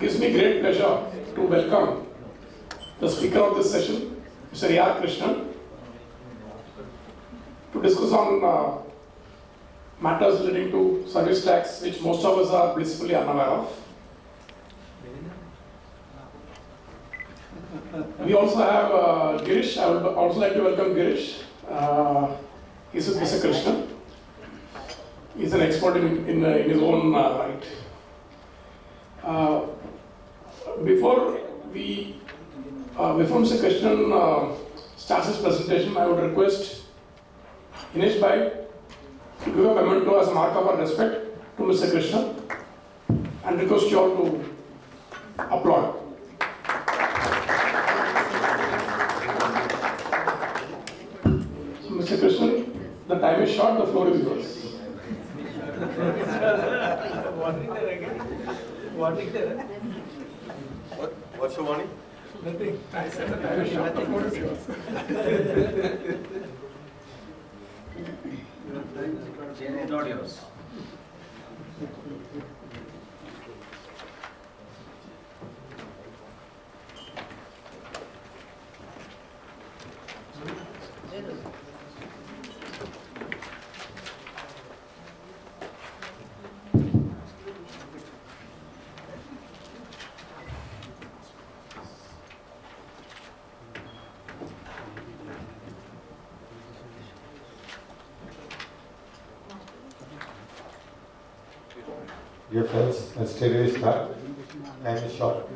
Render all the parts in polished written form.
gives me great pleasure to welcome the speaker of this session, Mr. Krishnan, to discuss on matters relating to service tax, which most of us are blissfully unaware of. We also have Girish. I would also like to welcome Girish. He's with Mr. Krishnan. He's an expert in his own right. Before Mr. Krishnan starts his presentation, I would request Inish Bhai to give a memento as a mark of our respect to Mr. Krishnan and request you all to applaud. Mr. Krishnan, the time is short, the floor is yours. What's your warning? Nothing. I said the time is short, the floor is yours. It's not yours. Dear friends, let's take a start. Time is short.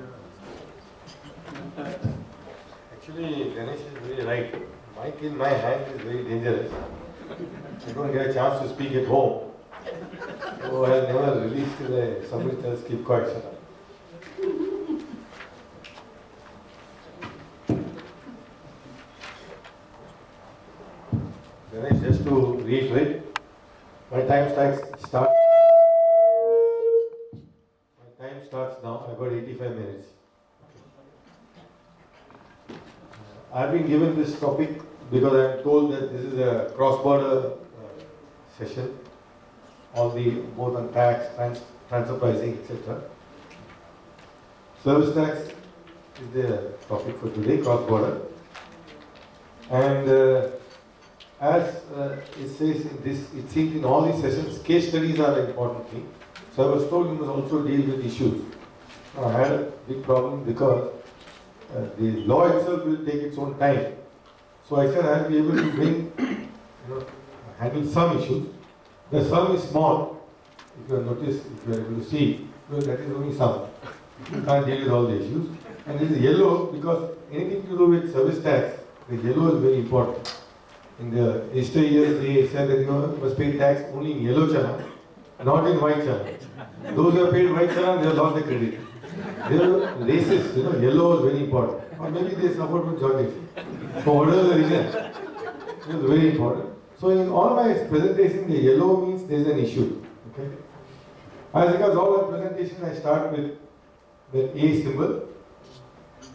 Actually, Ganesh is very right. Mic in my hand is very dangerous. I don't get a chance to speak at home. So I have never released it. Somebody tells, keep quiet, shut up. Ganesh, just to reiterate, my time starts now. I've got 85 minutes. I've been given this topic because I'm told that this is a cross-border session on both on tax, transfer pricing, etc. Service tax is the topic for today, cross-border. And as it says in this, it seems in all these sessions, case studies are an important thing. So I was told you must also deal with issues. I had a big problem because the law itself will take its own time. So I said I'll be able to bring, handle some issues. The sum is small, if you have noticed, if you are able to see, because that is only sum. You can't deal with all the issues. And it is yellow because anything to do with service tax, the yellow is very important. In the Easter years, they said that you must pay tax only in yellow chana, not in white chana. Those who have paid white chana, they have lost the credit. They are racist, yellow is very important. Or maybe they suffered from jaundice. For whatever the reason, it is very important. So in all my presentation, the yellow means there is an issue. Okay? As regards all our presentation, I start with the A symbol.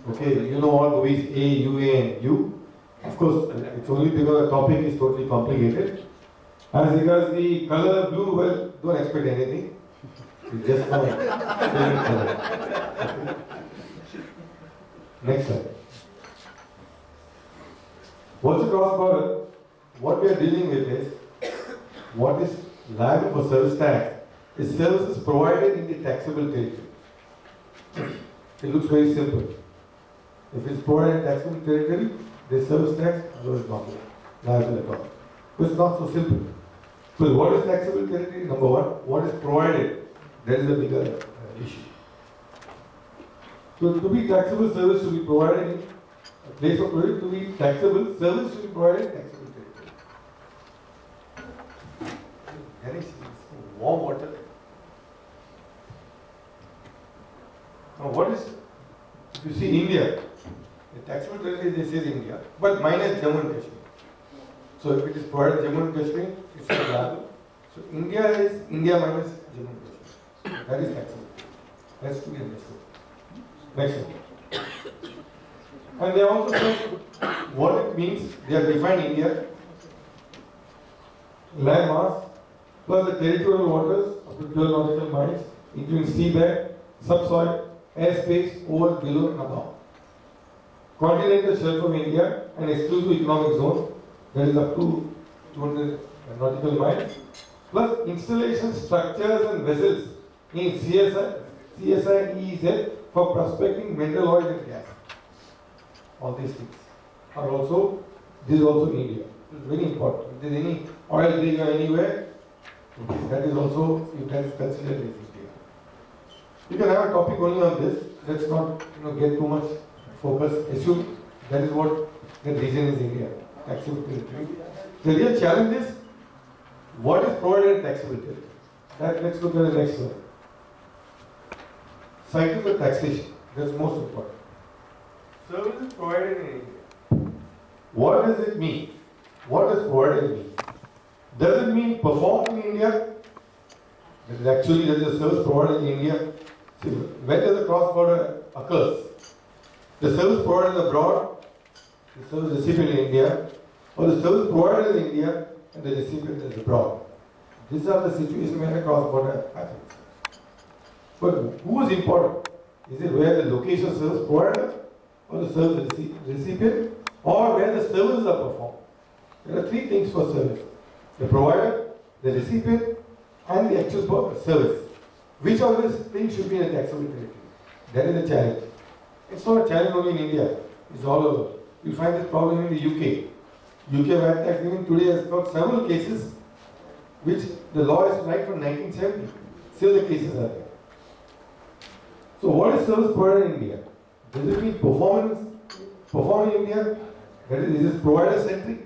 Okay, you know all movies A, U, A and U. Of course, it's only because the topic is totally complicated. As regards the color blue, well, don't expect anything. It's just my favorite color. Next slide. What's a cross-border? What we are dealing with is, what is liable for service tax is services provided in the taxable territory. It looks very simple. If it's provided in taxable territory, there's service tax, otherwise not liable at all. But it's not so simple. So what is taxable territory? Number one, what is provided? That is a bigger issue. So to be taxable service to be provided in a place of provision, to be taxable service to be provided in taxable territory. There is warm water. Now what is, if you see India, the taxable territory they say India, but minus Jammu and Kashmir. So if it is provided in Jammu and Kashmir, it's not liable. So India is India minus Jammu and Kashmir. That is taxable. That's to be understood. Next one. And they also say what it means. They have defined India, land mass, plus the territorial waters up to 12 nautical miles, including seabed, subsoil, airspace over, below and above. Continental shelf of India, an exclusive economic zone that is up to 200 nautical miles, plus installation structures and vessels in CSI and EEZ for prospecting mineral oil and gas. All these things are also, this is also in India. It is very important. If there is any oil rig or anywhere, that is also, you can consider this India. You can have a topic only on this. Let's not get too much focus. Assume that is what the region is India. Taxable territory. The real challenge is what is provided in taxable territory. Let's look at the next one. Cycle of taxation. That's most important. Services provided in India. What does it mean? What does provided mean? Does it mean performed in India? That is actually there is a service provided in India. See, when does the cross-border occurs? The service provided abroad, the service recipient in India, or the service provided in India and the recipient is abroad. These are the situations where the cross-border happens. But who is important? Is it where the location of service provider or the service recipient, or where the services are performed? There are three things for service: the provider, the recipient, and the actual service. Which of these things should be in a taxable territory? That is a challenge. It's not a challenge only in India, it's all over. You find this problem in the UK. UK VAT tax even today has got several cases which the law is right from 1970. Still the cases are there. So what is service provider in India? Does it mean perform in India? That is it provider centric?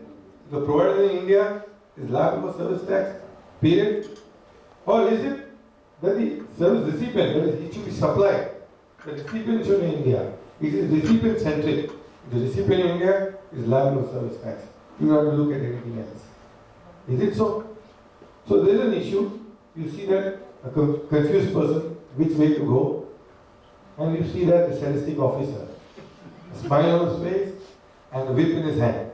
The provider in India is liable for service tax, period? Or is it that the service recipient, that is, it should be supplied? The recipient should be in India. It is recipient centric. The recipient in India is liable for service tax. You don't have to look at anything else. Is it so? So there is an issue. You see that a confused person, which way to go, and you see that the statistic officer, a smile on his face and a whip in his hand.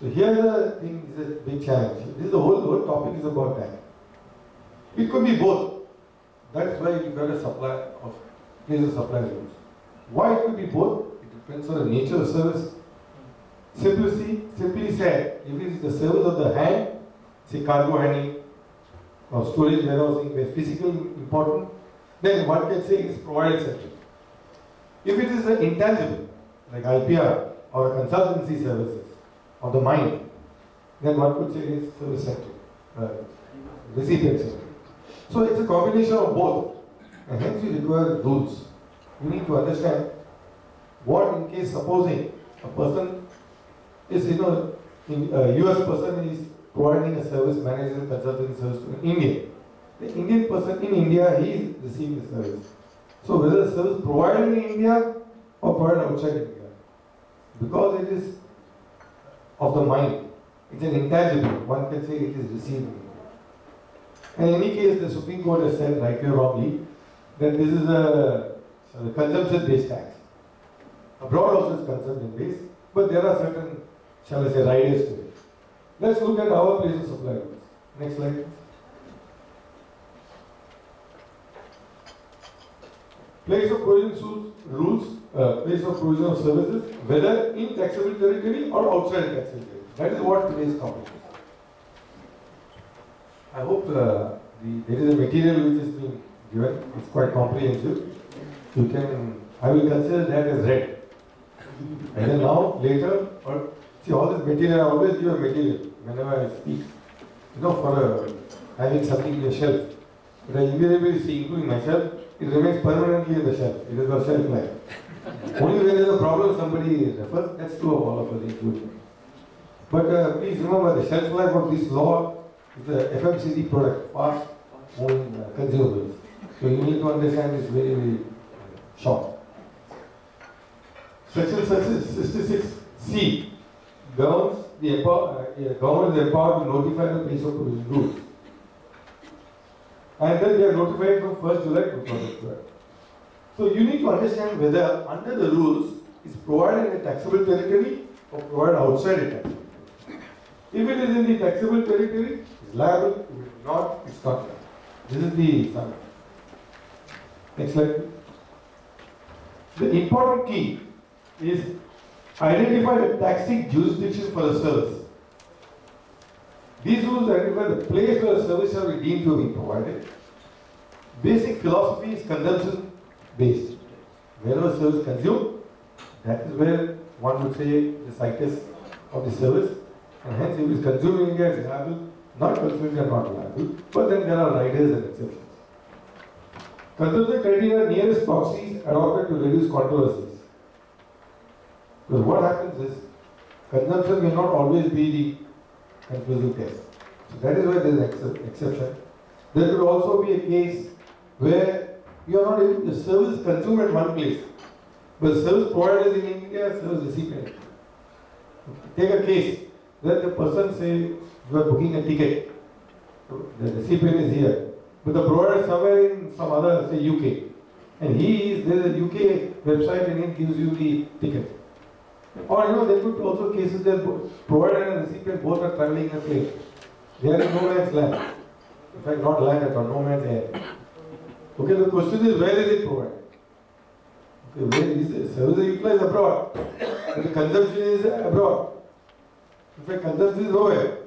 So here the thing is a big challenge. This is the whole topic is about that. It could be both. That's why you got a supply of place of supply rules. Why it could be both? It depends on the nature of service. Simply said, if it is the service of the hand, say cargo handling or storage warehousing where physical important, then one can say it is provided centric. If it is an intangible, like IPR or consultancy services of the mind, then one could say it is service centric, recipient centric. So it's a combination of both, and hence you require rules. You need to understand what in case supposing a person is, a US person is providing a service, managing a consulting service to an Indian. The Indian person in India, he is receiving the service. So whether the service provided in India or provided outside India, because it is of the mind, it's an intangible, one can say it is received in India. And in any case, the Supreme Court has said, rightly or wrongly, that this is a consumption-based tax. Abroad also is consumption-based, but there are certain, shall I say, riders to it. Let's look at our place of supply rules. Next slide, please. Place of provision rules, place of provision of services, whether in taxable territory or outside taxable territory. That is what today's topic is. I hope there is a material which is being given. It's quite comprehensive. I will consider that as read. Either now, later, or see all this material. I always give a material whenever I speak. For having something in the shelf. But I invariably see, including myself, it remains permanently in the shelf. It is a shelf life. Only when there is a problem, somebody refers. That's true of all of us, including me. But please remember, the shelf life of this law is the FMCG product, fast moving consumables. So you need to understand this very, very short. Section 66C governs the government is empowered to notify the place of provision rules. And then they are notified from 1st July 2012. So you need to understand whether under the rules is provided in a taxable territory or provided outside a taxable territory. If it is in the taxable territory, it's liable. If it is not, it's not liable. This is the summary. Next slide, please. The important key is identify the taxing jurisdiction for the service. These rules identify the place where a service shall be deemed to be provided. Basic philosophy is consumption based. Wherever service is consumed, that is where one would say the site is of the service, and hence if it is consumed in India, it is liable, not consumed in India, not liable, but then there are riders and exceptions. Consumption criteria are nearest proxies adopted to reduce controversies. Because what happens is, consumption may not always be the conclusive test. So that is why there is an exception. There could also be a case where you are not able, the service is consumed at one place, but service providers in India, service recipient. Take a case where the person say you are booking a ticket, the recipient is here, but the provider is somewhere in some other, say UK, and there is a UK website and it gives you the ticket. Or there could be also cases where provider and recipient both are traveling in a plane. They are in no man's land. In fact, not land at all, no man's air. Okay, the question is, where is it provided? Okay, where is the service utilized abroad? And the consumption is abroad. In fact, consumption is nowhere.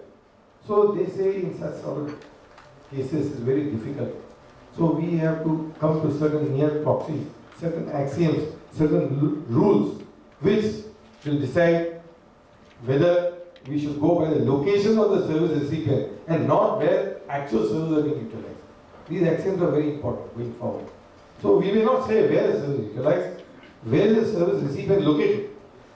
So they say in such sort of cases it's very difficult. So we have to come to certain near proxies, certain axioms, certain rules, which will decide whether we should go by the location of the service recipient and not where actual services are being utilized. These axioms are very important going forward. So we may not say where the service is utilized, where is the service recipient located.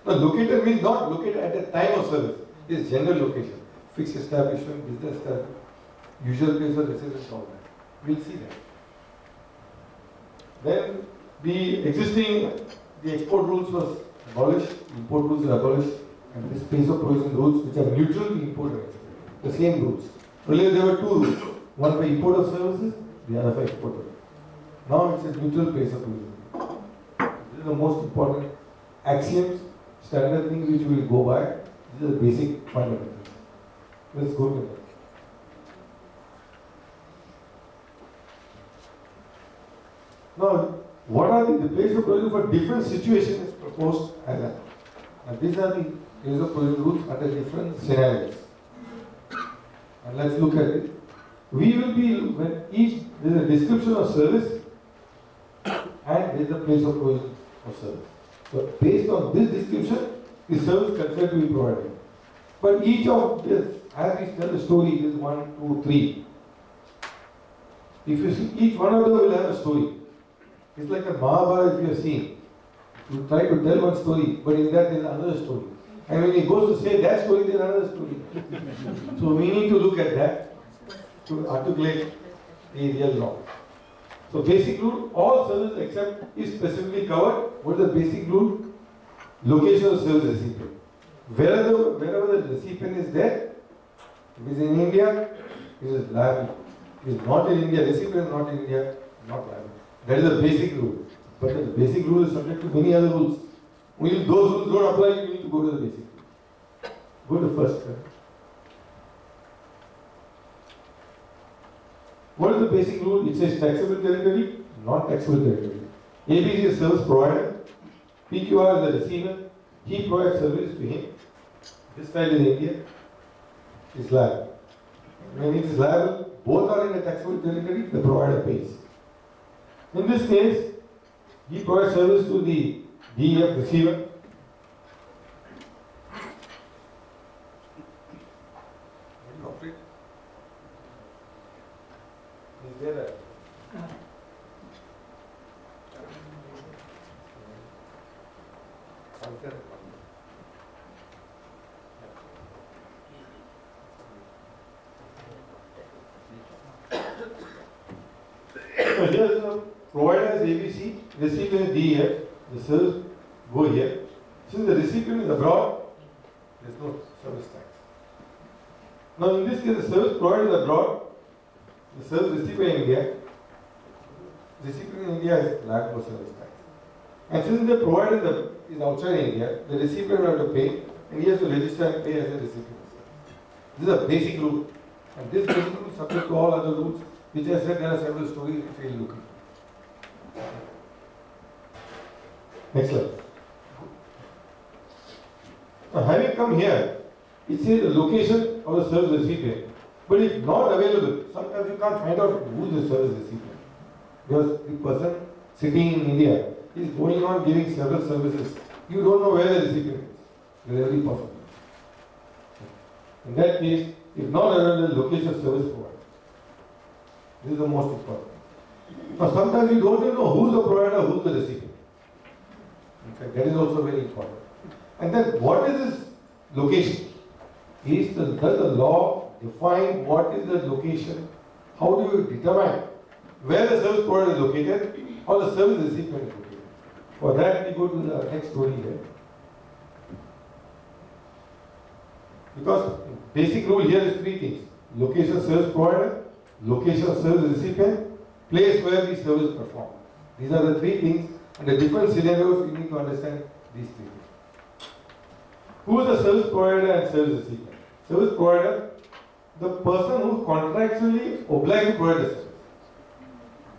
Now located means not located at the time of service. It is general location, fixed establishment, business establishment, usual place of residence, all that. We'll see that. Then the export rules was abolished, import rules were abolished, and this place of provision rules which are neutral to import and export. The same rules. Earlier there were two rules, one for import of services, the other for export of services. Now it's a neutral place of provision. This is the most important axioms, standard things which we will go by. These are the basic fundamentals. Let's go to that. Now, what are the place of provision for different situations is proposed as that. And these are the place of provision rules under different scenarios. And let's look at it. We will be, when there is a description of service and there is a place of provision of service. So, based on this description, the service considered to be provided. But each of this, as we tell the story, is 1, 2, 3. If you see, each one of them will have a story. It's like a Mahabharata if you have seen. You try to tell one story, but in that there is another story. And when he goes to say that story, there is another story. So we need to look at that to articulate the real law. So basic rule, all services except is specifically covered. What is the basic rule? Location of service recipient. Wherever the recipient is there, if it is in India, it is liable. If it is not in India, recipient is not in India, not liable. That is the basic rule. But the basic rule is subject to many other rules. Only if those rules don't apply, you need to go to the basic rule. Go to the first. What is the basic rule? It says taxable territory, not taxable territory. ABC is service provider. PQR is the receiver. He provides service to him. This file in India is liable. When it is liable, both are in a taxable territory, the provider pays. In this case, he provides service to the DEF receiver. Is there a so here the provider is ABC, recipient is DEF, the service go here. Since the recipient is abroad, there is no service tax. Now in this case the service provider is abroad, the service recipient in India, recipient in India is liable for service tax. And since the provider is outside India, the recipient will have to pay and he has to register and pay as a recipient. This is a basic rule. And this basic rule is subject to all other rules, which I said there are several stories which we will look at. Next slide. Now, having come here, it says the location of the service recipient. But if not available, sometimes you can't find out who is the service recipient. Because the person sitting in India is going on giving several services. You don't know where the recipient is. Rarely possible. In that case, if not available, location service provider. This is the most important. Now, sometimes you don't even know who's the provider, who's the recipient. In fact, that is also very important. And then, what is this location? Does the law define what is the location? How do you determine where the service provider is located or the service recipient is located? For that, we go to the next story here. Because basic rule here is three things: location of service provider, location of service recipient, place where the service is performed. These are the three things, and the different scenarios you need to understand these three things. Who is the service provider and service recipient? Service provider, the person who contractually obliged to provide the service.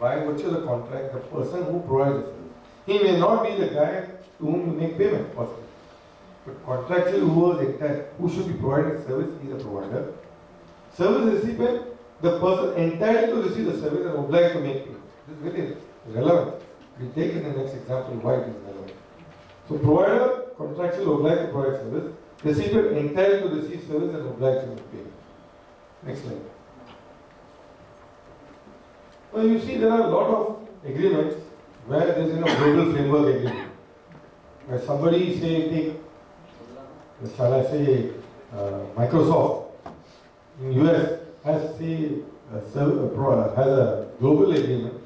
By virtue of the contract, the person who provides the service. He may not be the guy to whom you make payment, possibly. But contractually, who should be providing the service is the provider. Service recipient, the person entitled to receive the service and obliged to make payment. This is very relevant. We take in the next example why it is relevant. So, provider contractually obliged to provide service, recipient entitled to receive service and obliged to make payment. Next slide. Well, you see, there are a lot of agreements where there is a global framework agreement. Where somebody take, shall I say, Microsoft in US has a global agreement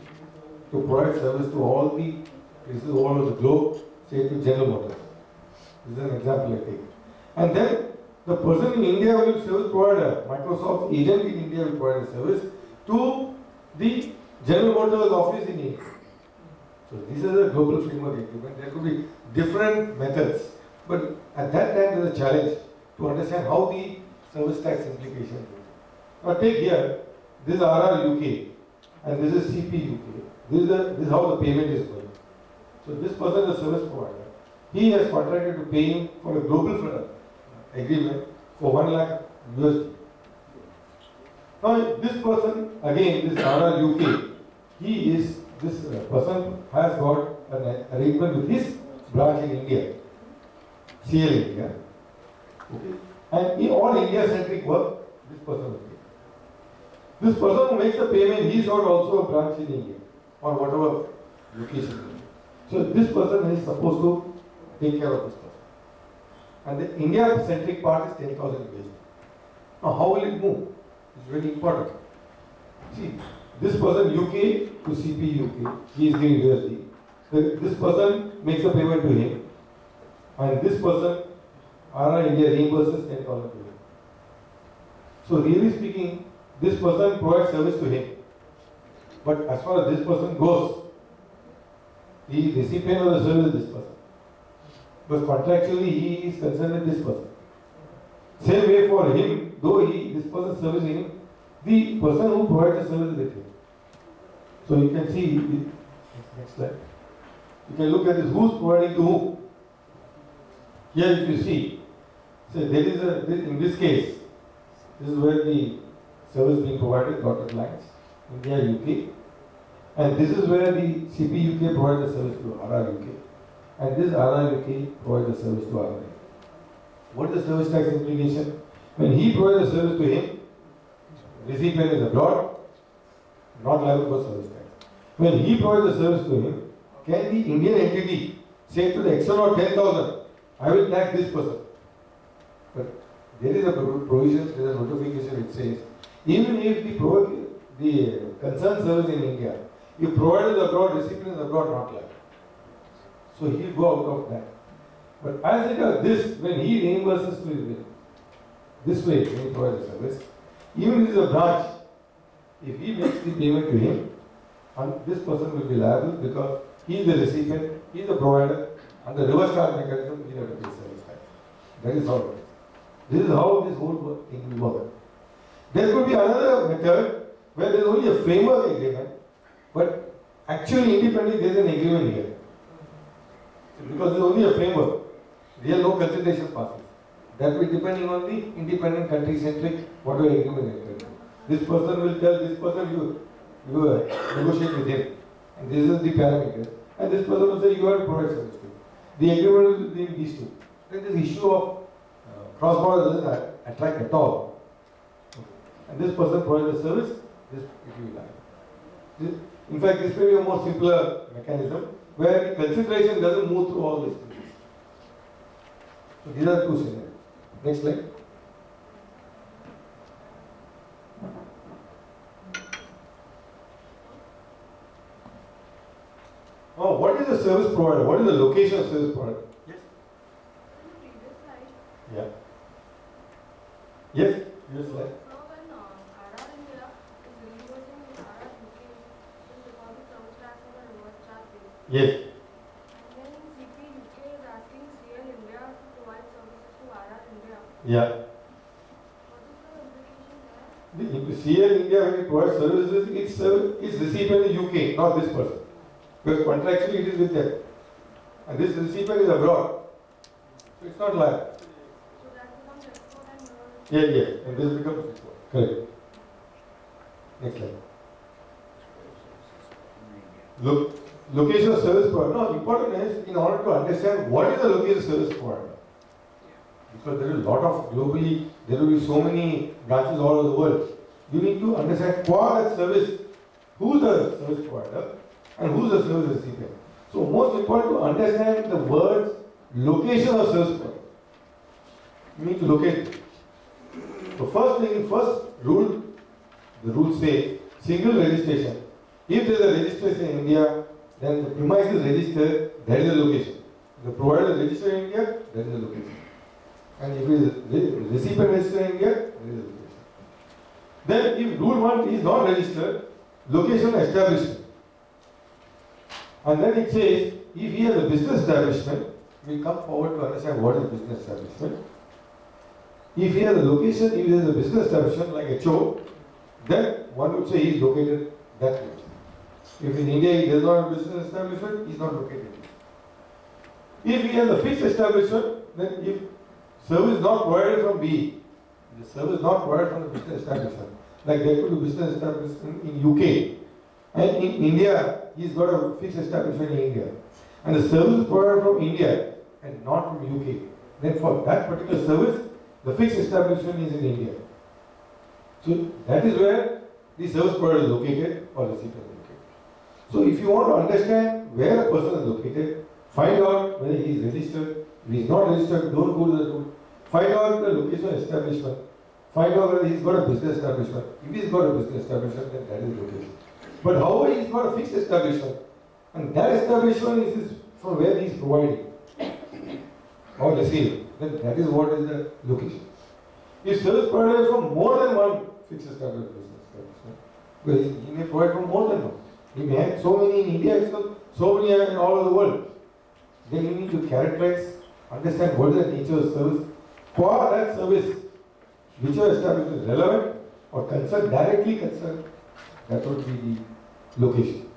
to provide service to all the places all over the globe, say to General Motors. This is an example I take. And then the person in India will service provider, Microsoft agent in India will provide a service to the General Motors office in India. So this is a global framework agreement. There could be different methods, but at that time there is a challenge to understand how the service tax implications. Now take here, this is RR UK and this is CP UK. This is how the payment is going. So this person is a service provider. He has contracted to pay him for a global agreement for 1 lakh USD. Now this person, again, this RR UK, this person has got an arrangement with his branch in India, CL India. Okay. And in all India-centric work, this person will pay. This person who makes the payment, he's got also a branch in India or whatever location. So this person is supposed to take care of this person. And the India-centric part is 10,000 USD. Now how will it move? It's very important. See, this person UK to CP UK, he is giving USD. This person makes a payment to him, and this person, RR India, reimburses 10,000 to him. So really speaking, this person provides service to him. But as far as this person goes, the recipient of the service is this person. But contractually, he is concerned with this person. Same way for him, though this person is servicing him, the person who provides the service is with him. So you can see, next slide. You can look at this, who's providing to whom. Here if you see, so there is in this case, this is where the service being provided, dotted lines, India, UK. And this is where the CP UK provides the service to RR UK. And this RR UK provides the service to RR. What is the service tax implication? When he provides the service to him, recipient is abroad, not liable for service tax. When he provides the service to him, can the Indian entity say to the extent of 10,000, I will tax this person? But there is a provision, there is a notification which says, even if the concerned service in India, if provided abroad, recipient is abroad, not liable. So he will go out of that. But as it is this, when he reimburses to his will, this way, when he provides the service, even if it is a branch, if he makes the payment to him, and this person will be liable because he is the recipient, he is the provider, and the reverse charge mechanism, he has to pay service tax. That is how it is. This is how this whole thing will work. There could be another method where there is only a framework agreement, but actually independently there is an agreement here. because it's only a framework. Real no consideration passes. That will be depending on the independent country centric whatever agreement they enter. This person will tell this person you negotiate with him, and this is the parameter. And this person will say you have to provide service to him. The agreement will be these two. Then this issue of cross-border doesn't attract at all. And this person provides the service, this it will like. In fact, this may be a more simpler mechanism where the consideration doesn't move through all these things. So these are two scenarios. Next slide. Oh, what is the service provider? What is the location of service provider? Yes. Yeah. Yes. Yes. Slide. Yes. And then CP UK is asking CL India to provide services to RR India. Yeah. What is the implication there? The CL India, when it provides services, it's recipient in UK, not this person. Because contractually it is with them. And this recipient is abroad. So it's not liable. So that becomes export and Yeah. And this becomes export. Correct. Next slide. Look. Location of service provider. No, important is in order to understand what is the location of service provider. Because there is a lot of globally, there will be so many branches all over the world. You need to understand for that service, who's the service provider and who's the service recipient. So most important to understand the words location of service provider. You need to locate it. So first rule, the rules say single registration. If there is a registration in India, then the premise is registered, that is the location. The provider is registered in India, that is the location. And if it is recipient registered in India, that is the location. Then if rule 1 is not registered, location establishment. And then it says, if he has a business establishment, we come forward to understand what is business establishment. If he has a location, if he has a business establishment like HO, then one would say he is located that place. If in India he does not have a business establishment, he is not located. If he has a fixed establishment, then if service not provided from B, the service not provided from the business establishment, like there could be business establishment in UK, and in India, he's got a fixed establishment in India, and the service is provided from India and not from UK, then for that particular service, the fixed establishment is in India. So that is where the service provider is located or recipient is located. So if you want to understand where a person is located, find out whether he is registered. If he is not registered, don't go to the route. Find out the location of establishment. Find out whether he's got a business establishment. If he's got a business establishment, then that is location. But however, he's got a fixed establishment, and that establishment is from where he is providing or receiving, then that is what is the location. If service provider is from more than one fixed establishment, because he may provide from more than one. He may have so many in India itself, so many in all over the world. Then you need to characterize, understand what is the nature of service. For that service, whichever establishment is relevant or directly concerned, that would be the location.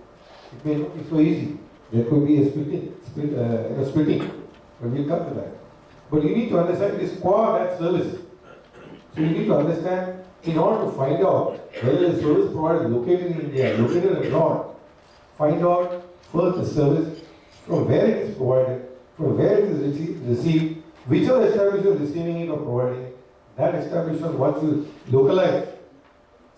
It may not be so easy. There could be a splitting, but we'll come to that. But you need to understand this for that service. So you need to understand, in order to find out whether the service provider is located in India, located abroad, find out first the service, from where it is provided, from where it is received, whichever establishment is receiving it or providing it, that establishment, once you localize,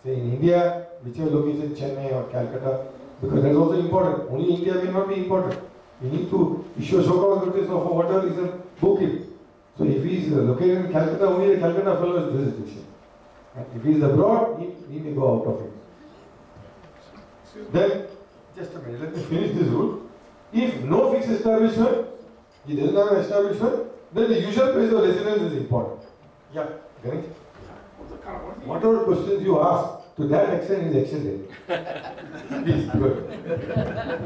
say in India, whichever location, Chennai or Calcutta, because that is also important. Only India may not be important. You need to issue a show cause notice of whatever reason, book him. So if he is located in Calcutta, only the Calcutta fellow is jurisdiction. And if he is abroad, he may go out of it. Then, just a minute, let me finish this rule. If no fixed establishment, he doesn't have an establishment, then the usual place of residence is important. Yeah, Ganesh? Whatever questions you ask, to that extent is extended. Please, good.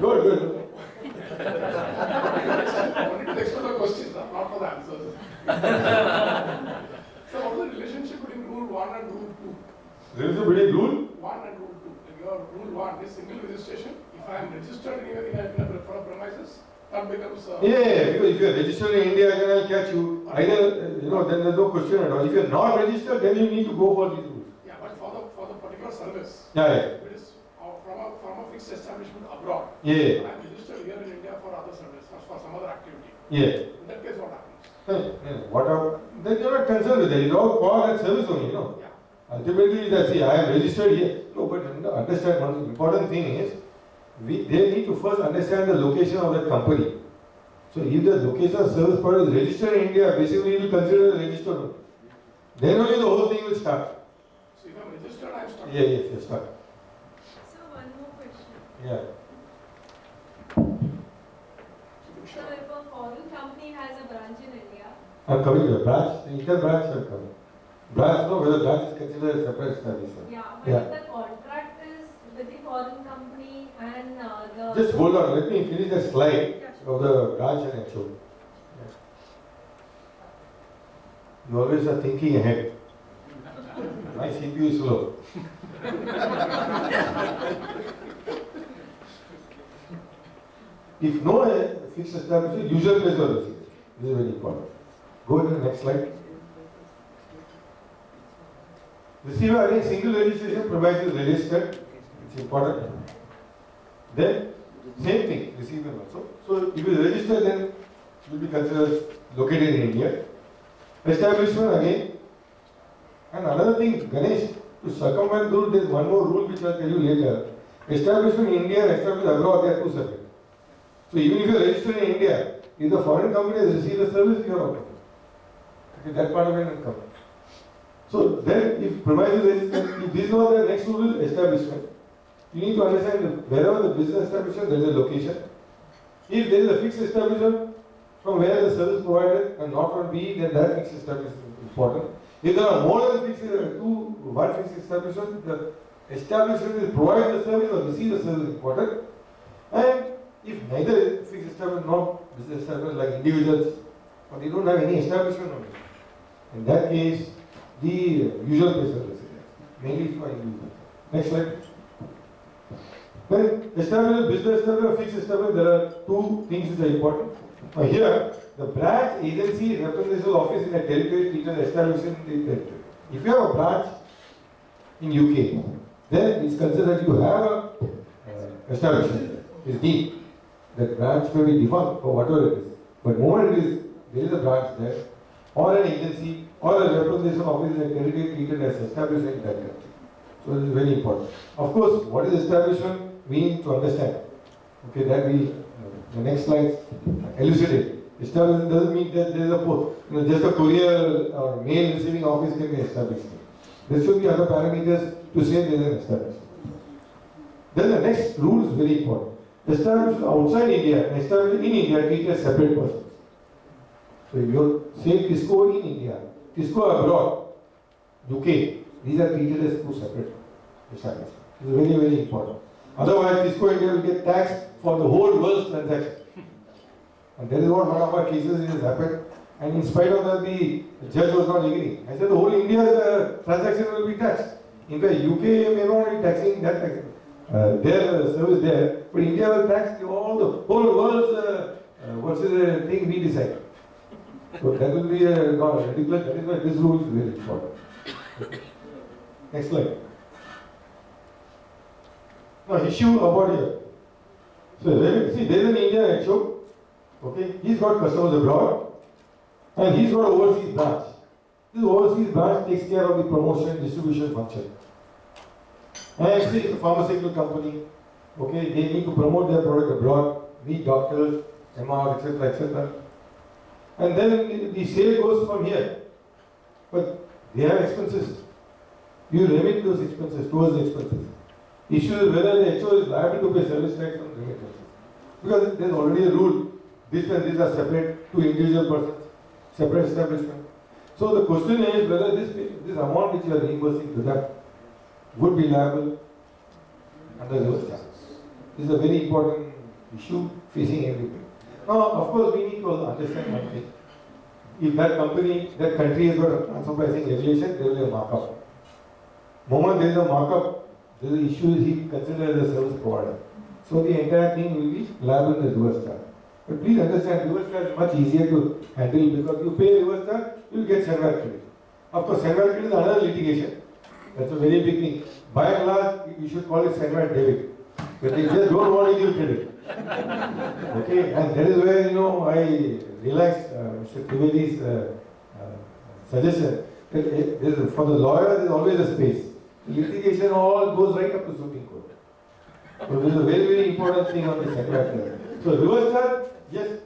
Good. I wanted to explore the questions, not for the answers. So, what is the relationship between rule 1 and rule 2? There is a very rule. 1 and rule 2. Like your rule 1 is single registration. If I am registered for a premises, that becomes. Yeah, because if you are registered in India, then I'll catch you. Either, then there's no question at all. If you are not registered, then you need to go for these rules. Yeah, but for the particular service. Yeah. If it is from a fixed establishment abroad. Yeah. I am registered here in India for other service, for some other activity. Yeah. In that case, what happens? Then you're not concerned with that. It's all for that service only, Yeah. Ultimately, that's I am registered here. No, but understand one important thing is, they need to first understand the location of that company. So if the location of service provider is registered in India, basically you will consider it registered. Then only the whole thing will start. So if I am registered, I am stuck. Yes, you're stuck. So one more question. Yeah. So if a foreign company has a branch in India, I'm coming to the branch. The inter branch I'm coming. Branch, no, whether branch is considered a separate establishment. yeah, but Yeah. if the contract is with the foreign company and the Just hold on, let me finish the slide Yeah, of the branch and HO. You always are thinking ahead. My CPU is slow. If no fixed establishment, usual place or receiver. This is very important. Go to the next slide. Receiver again, single registration provides is registered. It's important. Then, same thing, receiver also. So, if it is registered, then it will be considered located in India. Establishment again. And another thing, Ganesh, to circumvent the rule, there is one more rule which I will tell you later. Establishment in India and establishment abroad, they are two separate. So, even if you are registered in India, if the foreign company has received a service, you are out. Okay, that part of it will come. So, then, if premises registered, if this is not the next rule is establishment, you need to understand that wherever the business establishment, there is a location. If there is a fixed establishment from where the service provided and not from B, then that fixed establishment is important. If there are more than one fixed establishment, the establishment will provide the service or receive the service is important. And if neither fixed establishment nor business establishment like individuals, or they don't have any establishment on it, in that case, the usual place of residence, mainly for individuals. Next slide. Then establishment, business establishment, fixed establishment, there are two things which are important. Now here, the branch, agency, representative office in a territory treated establishment in the territory. If you have a branch in UK, then it's considered you have a establishment. It's deep. That branch may be defunct or whatever it is. But moment there is a branch there, or an agency, or a representation office in a territory treated as establishment in that country. So this is very important. Of course, what is establishment? We need to understand. Okay, that we, the next slide, elucidate. Establishment doesn't mean that there is a just a courier or mail receiving office can be established. There should be other parameters to say there is an establishment. Then the next rule is very important. Establishment outside India and establishment in India treated as separate persons. So if you say Tisco in India, Tisco abroad, UK, these are treated as two separate establishments. This is very, very important. Otherwise, Tisco India will get taxed for the whole world's transaction. And that is what one of our cases has happened. And in spite of that, the judge was not agreeing. I said the whole India's transaction will be taxed. In fact, UK may not be taxing that tax. Their service there, but India will tax all the whole world's what's the thing we decide. So that will be not ridiculous. That is why this rule is very important. Next slide. Now issue about here. So see, there is an Indian HO. Okay, he's got customers abroad, and he's got overseas branch. This overseas branch takes care of the promotion distribution function. And say it's a pharmaceutical company. Okay, they need to promote their product abroad, meet doctors, MR, etc., etc. And then the sale goes from here. But they have expenses. You remit those expenses towards the expenses. Issue is whether the HO is liable to pay service tax on remittances. Because there is already a rule. This and these are separate to individual persons, separate establishment. So the question is whether this amount which you are reimbursing to them would be liable under those charges. This is a very important issue facing everybody. Now, of course, we need to understand one thing. If that company, that country has got a transfer pricing regulation, there will be a markup. Moment there is a markup, the issue is he considered as a service provider. So the entire thing will be liable in the reverse charge. But please understand, reverse charge is much easier to handle because you pay reverse charge, you will get Sandware credit. Of course, Sandware credit is another litigation. That's a very big thing. By and large, you should call it Sandware debit. But they just don't want to give credit. Okay, and that is where, I relax Mr. Trivedi's suggestion. That for the lawyer, there is always a space. Litigation all goes right up to Supreme Court. So this is a very, very important thing on this Sandware. So reverse charge, yes.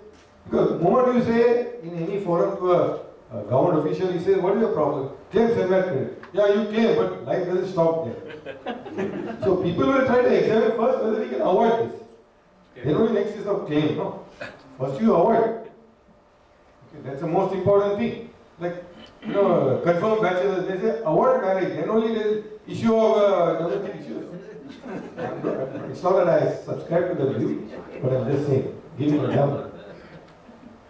Because the moment you say in any forum to a government official, he says, what is your problem? Claim Sandware credit. Yeah, you claim, but life doesn't stop there. So people will try to examine first whether we can avoid this. Then only next is of claim, no? First you avoid. Okay, that's the most important thing. Like, confirmed bachelors, they say avoid marriage. Then only there is issue of domestic issues. It's not that I subscribe to the view, but I'm just saying, giving an example.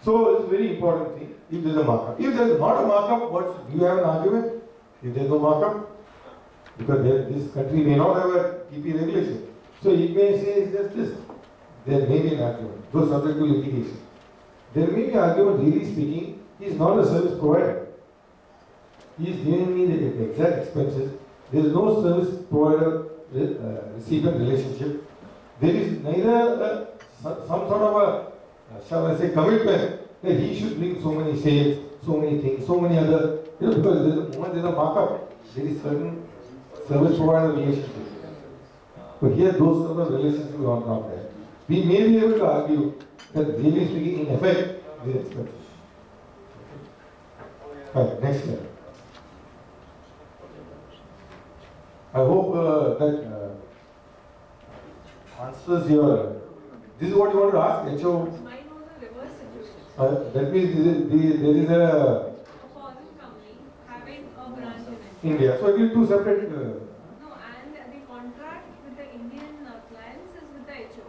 So it's a very important thing. If there's a markup. If there's not a markup, do you have an argument? If there's no markup, because this country may not have a TP regulation. So it may say it's just this. There may be an argument, though subject to litigation. There may be an argument, really speaking, he is not a service provider. He is giving me the exact expenses. There is no service provider recipient relationship. There is neither some sort of a, shall I say, commitment that he should bring so many sales, so many things, so many other, because the moment there is a markup, there is certain service provider relationship. But here those sort of relationships are not there. We may be able to argue that really speaking, in effect, there is expenses. Fine, next slide. I hope that answers your. This is what you want to ask, HO? Mine was a reverse situation. That means there is a foreign company having a branch in India. So it will be two separate. No, and the contract with the Indian clients is with the HO.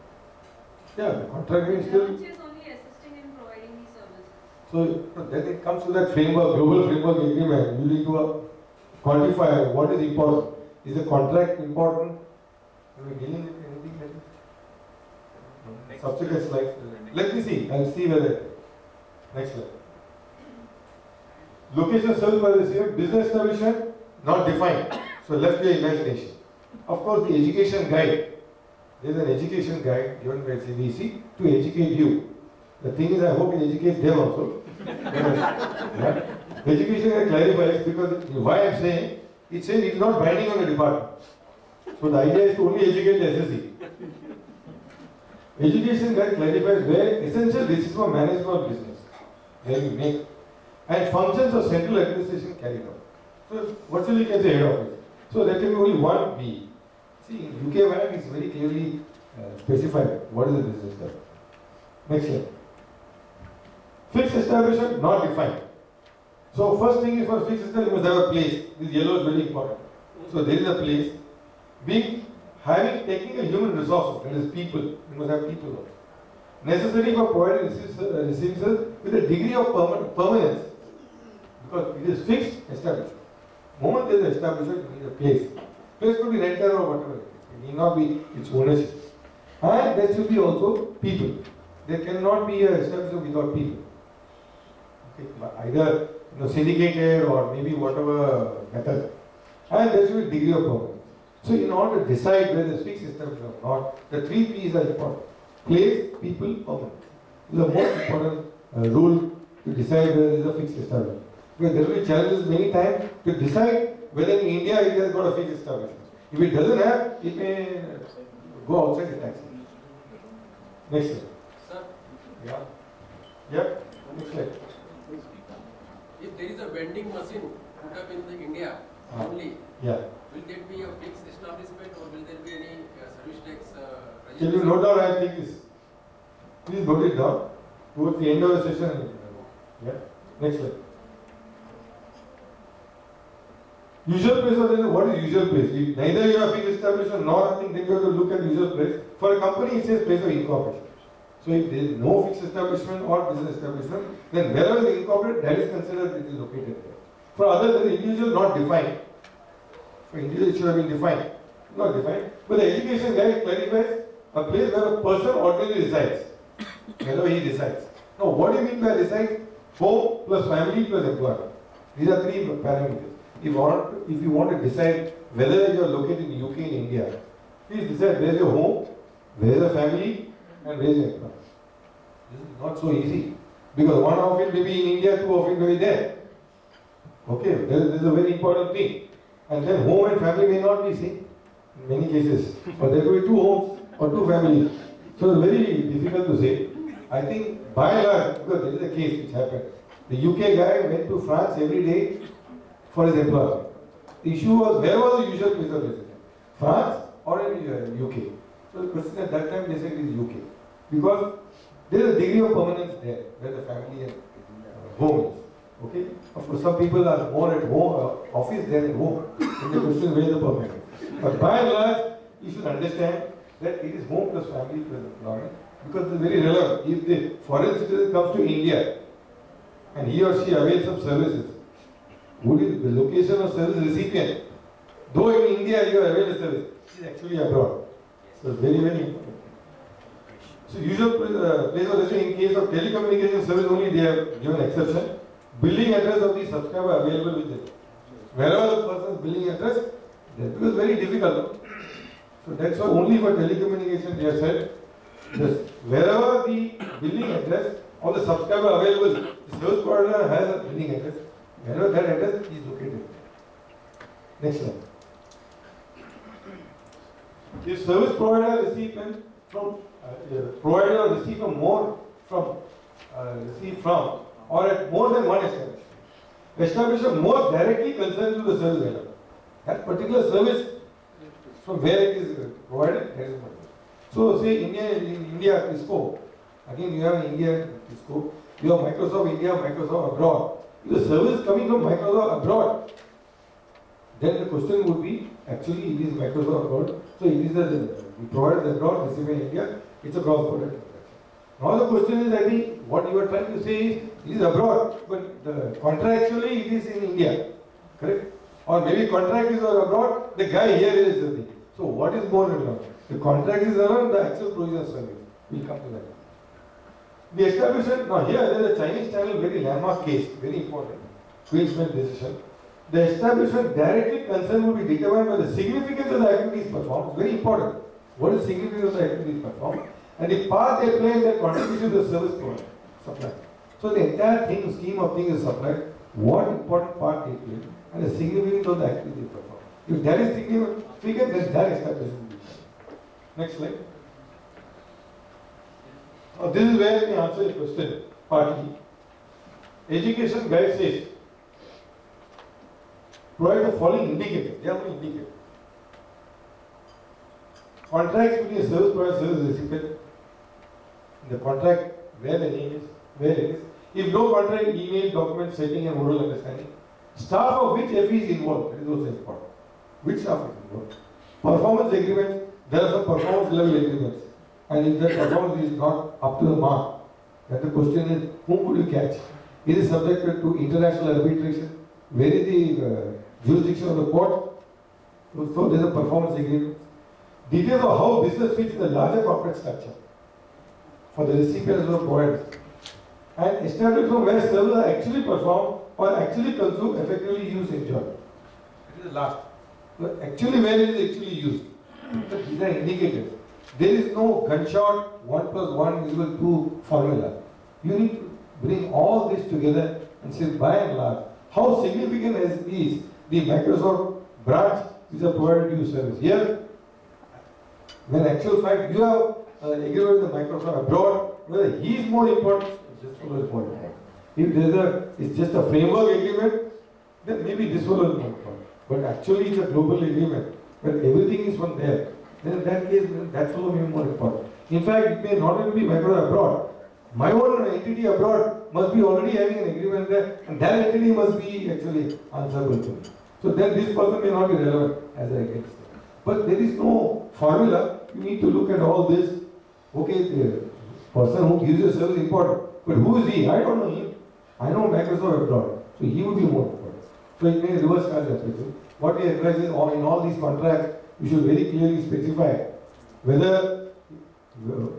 Yeah, the contract means The still. branch is only assisting in providing these services. So then it comes to that framework, global framework agreement. You need to quantify what is important. Is the contract important? Are we dealing with anything like that? Subsequent slide. Let me see. I'll see whether. Next slide. Location service by receiver, business establishment not defined. So left your imagination. Of course, the education guide. There is an education guide given by CDC to educate you. The thing is, I hope it educates them also. Yeah. Education guide clarifies because why I'm saying. It says it's not binding on the department. So the idea is to only educate the SSE. Education guide clarifies where essential decisions for management of business. Where you make. And functions of central administration carried out. So virtually you can say head office. So there can be only one B. See, in UK WAC is very clearly specified what is the business there. Next slide. Fixed establishment not defined. So first thing is for fixed system, you must have a place. This yellow is very important. So there is a place. Having technical human resources, that is people. You must have people also. Necessary for providing receivers with a degree of permanence. Because it is fixed establishment. Moment there is an establishment, you need a place. Place could be rented or whatever. It need not be its ownership. And there should be also people. There cannot be an establishment without people. Okay. Either syndicated or maybe whatever method. And there should be degree of permanence. So in order to decide whether it's fixed establishment or not, the three P's are important. Place, people, permanence. This is the most important rule to decide whether it is a fixed establishment. Because there will be challenges many times to decide whether in India it has got a fixed establishment. If it doesn't have, it may go outside the tax. Next slide. Sir, Yeah. Yeah. Next slide. if there is a vending machine put up in India only, Yeah. will there be a fixed establishment or will there be any service tax Can you note down? I think this. Please note it down. Towards the end of the session. Yeah. Next slide. Usual place or what is usual place? If neither you have fixed establishment nor nothing, then you have to look at usual place. For a company, it says place of incorporation. So if there is no fixed establishment or business establishment, then wherever it is incorporated, that is considered it is located there. For others, there is individual not defined. For individual, it should have been defined. Not defined. But the education guide clarifies a place where a person ordinarily resides. wherever he resides. Now, what do you mean by reside? Home plus family plus employer. These are three parameters. If you want to decide whether you are located in UK in India, please decide where is your home, where is your family, and where is your employer. This is not so easy. Because one of it may be in India, two of it may be there. Okay, this is a very important thing. And then home and family may not be same in many cases. Or there could be two homes or two families. So it's very difficult to say. I think by and large, because there is a case which happened. The UK guy went to France every day for his employer. The issue was, where was the usual place of residence? France or in UK? So the question at that time they said it is UK. Because there is a degree of permanence there, where the family and home is. Okay? Of course, some people are more at home, office than at home. And the question is where the permanence. But by and large, you should understand that it is home plus family plus employment. Because it's very relevant. If the foreign citizen comes to India and he or she avails of services, would it, the location of service recipient, though in India you avail a service, is actually abroad. So very, very important. So usual place of residence in case of telecommunication service only they have given exception. Billing address of the subscriber available with it. Wherever the person's billing address, that becomes very difficult. So that's why only for telecommunication they have said, this, wherever the billing address of the subscriber available, the service provider has a billing address. Wherever that address is located. Next slide. If service provider receive from provider or receive from more from or at more than one establishment most directly concerned to the service vendor. That particular service from where it is provided, that is what. So say in India Cisco, again you have India Cisco, you have Microsoft India, Microsoft abroad. If the service coming from Microsoft abroad, then the question would be, actually it is Microsoft abroad, so it is the provider abroad, receiving India, it's a cross-border transaction. Now the question is, I think, what you are trying to say is, it is abroad, but contractually it is in India, correct? Or maybe contract is abroad, the guy here is the thing. So what is more relevant? The contract is around the actual provision service. We'll come to that. The establishment, now here there is a Chinese channel, very landmark case, very important, Queensland decision. The establishment directly concerned will be determined by the significance of the activities performed. It's very important. What is the significance of the activities performed? And the part they play in their contribution to the service provider, supply. So the entire thing, scheme of things is supply. What important part they play and the significance of the activities performed. If that is significant, then that establishment will be done. Next slide. Now this is where we answer the question partly. Education guide says, provide the following indicators. They are only indicators. Contracts between a service provider and service recipient. The contract, where the name is, where it is. If no contract, email, document, setting and oral understanding. Staff of which FE is involved. That is also important. Which staff is involved? Performance agreements. There are some performance level agreements. And if that performance is not up to the mark, then the question is, whom would you catch? Is it subjected to international arbitration? Where is the jurisdiction of the court? So there is a performance agreement. Details of how business fits in the larger corporate structure for the recipient as well as providers. And establish from where services are actually performed or actually consumed, effectively used, enjoyed. It is the last. So actually where it is actually used. So these are indicators. There is no gunshot 1 + 1 = 2 formula. You need to bring all this together and say by and large, how significant is the Microsoft branch which are provided to you service. Here, when actual fact you have agreement with the Microsoft abroad, whether he is more important, this fellow is more important. If it's just a framework agreement, then maybe this fellow is more important. But actually it's a global agreement, where everything is from there. Then in that case, that fellow may be more important. In fact, it may not even be Microsoft abroad. My own entity abroad must be already having an agreement there, and that entity must be actually answerable to me. So then this person may not be relevant as against it. But there is no formula. You need to look at all this. Okay, the person who gives you service is important, but who is he? I don't know him. I know Microsoft abroad, so he would be more important. So it may reverse charge applicable. What we advise is in all these contracts, you should very clearly specify whether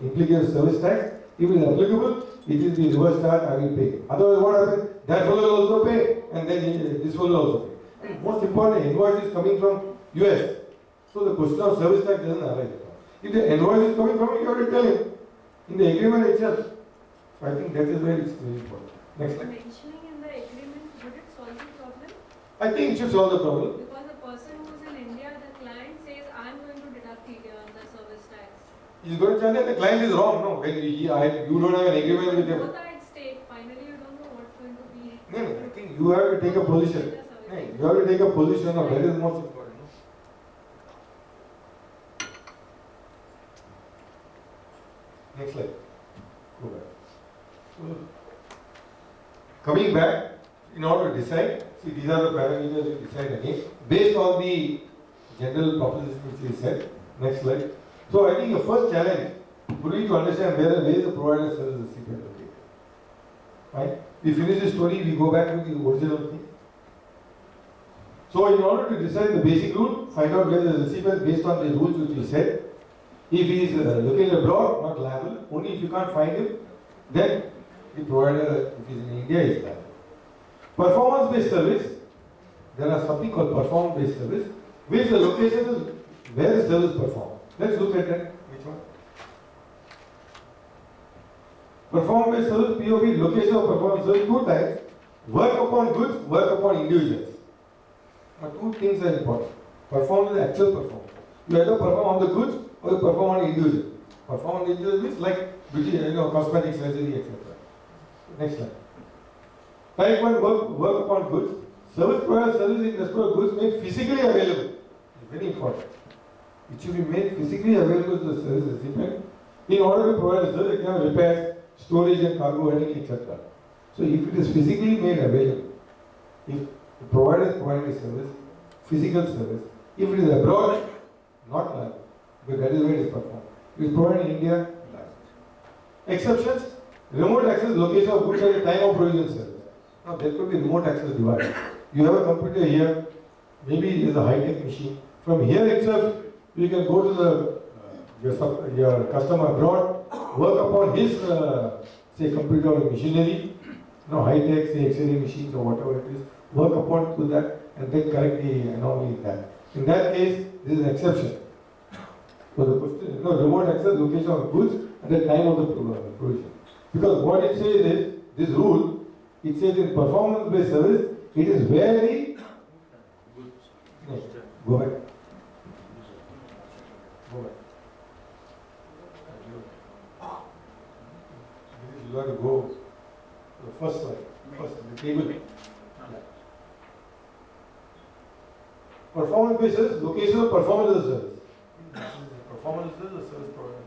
implicate service tax. If it is applicable, it is the reverse charge, I will pay. Otherwise, what happens? That fellow will also pay, and then this fellow will also pay. And most important, invoice is coming from US. So the question of service tax doesn't arise. If the invoice is coming from you, you have to tell him in the agreement itself. So I think that is where it's very important. Next slide. Mentioning in the agreement, would it solve the problem? I think it should solve the problem. Because the person who's in India, the client says, I'm going to deduct the service tax. He's going to tell that the client is wrong. No, when you don't have an agreement with him. Both are at stake. Finally, you don't know what's going to be. No, I think you have to take a position. No, you have to take a position of that is most important. Next slide. Go back. So, coming back, in order to decide, see these are the parameters you decide again, based on the general proposition which we said. Next slide. So I think the first challenge would be to understand where is the provider service recipient located. Right? We finish the story, we go back to the original thing. So in order to decide the basic rule, find out where the recipient based on the rules which we said. If he is located abroad, not liable. Only if you can't find him, then the provider, if he is in India, is liable. Performance-based service, there are something called performance-based service, which the location is where the service performed. Let's look at that. Which one? Performance-based service, POV, location of performance service, two types. Work upon goods, work upon individuals. Now, two things are important. Perform is actual performance. You either perform on the goods or you perform on individual. Perform on the individual means like beauty, cosmetic surgery, etc. Next slide. Type 1, work upon goods. Service provider service in respect of goods made physically available. It's very important. It should be made physically available to the service recipient in order to provide a service, repairs, storage and cargo handling, etc. So if it is physically made available, if the provider is providing a service, physical service, if it is abroad, not liable, because that is where it is performed. If it is provided in India, liable. Exceptions, remote access location of goods at the time of provision service. Now there could be remote access device. You have a computer here, maybe it is a high-tech machine. From here itself, you can go to your customer abroad, work upon his say computer or machinery, high-tech, say X-ray machines or whatever it is, work upon to that and then correct the anomaly in that. In that case, this is an exception. So the question, remote access location of goods at the time of the provision. Because what it says is, this rule, it says in performance-based service, it is where the go back. Go back. You have to go to the first slide, the table. Performance-based service, location of performance of service. Performance is the service provider.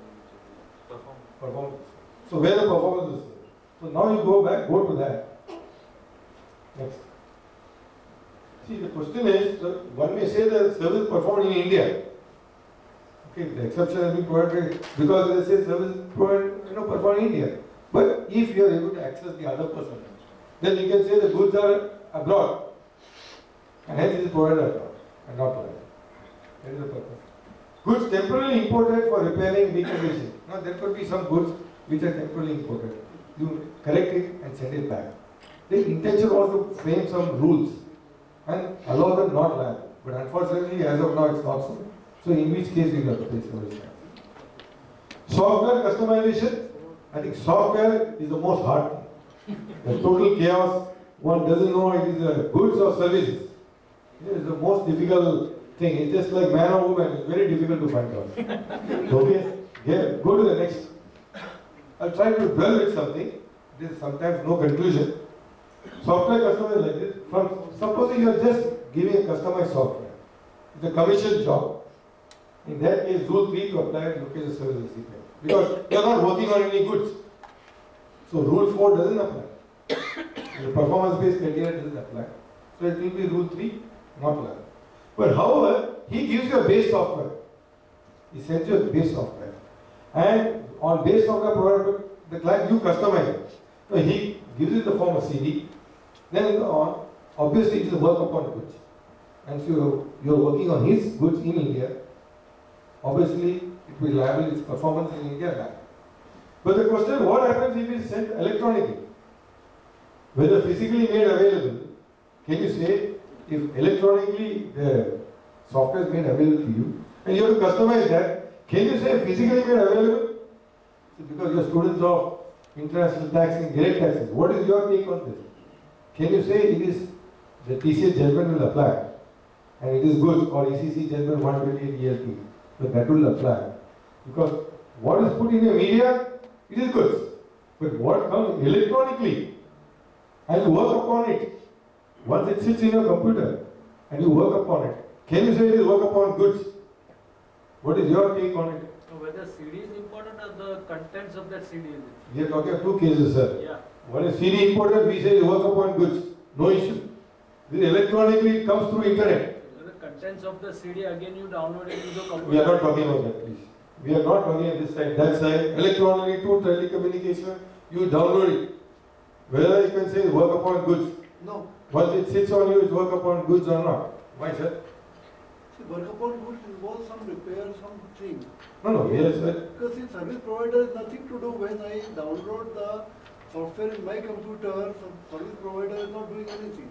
Performance. So where the performance is. So now you go back, go to that. Next. See, the question is, one may say that service performed in India. Okay, the exception has been provided because they say service provided, performed in India. But if you are able to access the other person, then you can say the goods are abroad, and hence it is provided abroad and not liable. That is the purpose. Goods temporarily imported for repairing reconditioning. Now there could be some goods which are temporarily imported. You correct it and send it back. The intention was to frame some rules and allow them not liable. But unfortunately, as of now, it's not so. So in which case we have to pay service tax. Software customization. I think software is the most hard thing. The total chaos. One doesn't know it is goods or services. It is the most difficult thing. It's just like man or woman. It's very difficult to find out. Okay? Yeah, go to the next. I'll try to dwell with something. There is sometimes no conclusion. Software customized like this. Supposing you are just giving a customized software. It's a commission job. In that case, rule 3 to apply and look at the service recipient. Because you are not working on any goods. So rule 4 doesn't apply. The performance-based criteria doesn't apply. So it will be rule 3, not apply. But however, he gives you a base software. He sends you a base software. And on base software provided the client, you customize it. So he gives you the form of CD. Then obviously it is work upon goods. And so you are working on his goods in India. Obviously it will be liable, its performance in India liable. But the question, what happens if it's sent electronically? Whether physically made available, can you say if electronically the software is made available to you and you have to customize that, can you say physically made available? Because you're students of international taxing, direct taxes. What is your take on this? Can you say it is the TCS judgment will apply and it is good, or ECC judgment 128 ELP, but that will apply? Because what is put in the media, it is good. But what comes electronically and you work upon it, once it sits in your computer and you work upon it, can you say it is work upon goods? What is your take on it? So whether CD is important or the contents of that CD is important? We are talking of two cases, sir. Yeah. One is CD imported, we say work upon goods, no issue. This electronically it comes through internet. So the contents of the CD again you download it into the computer. We are not talking about that, please. We are not talking at this side, that side. Electronically to telecommunication, you download it. Whether you can say work upon goods. No. Once it sits on you, it's work upon goods or not. Why, sir? See, work upon goods involves some repair, something. No, yes, sir. Because in service provider has nothing to do when I download the software in my computer, some service provider is not doing anything.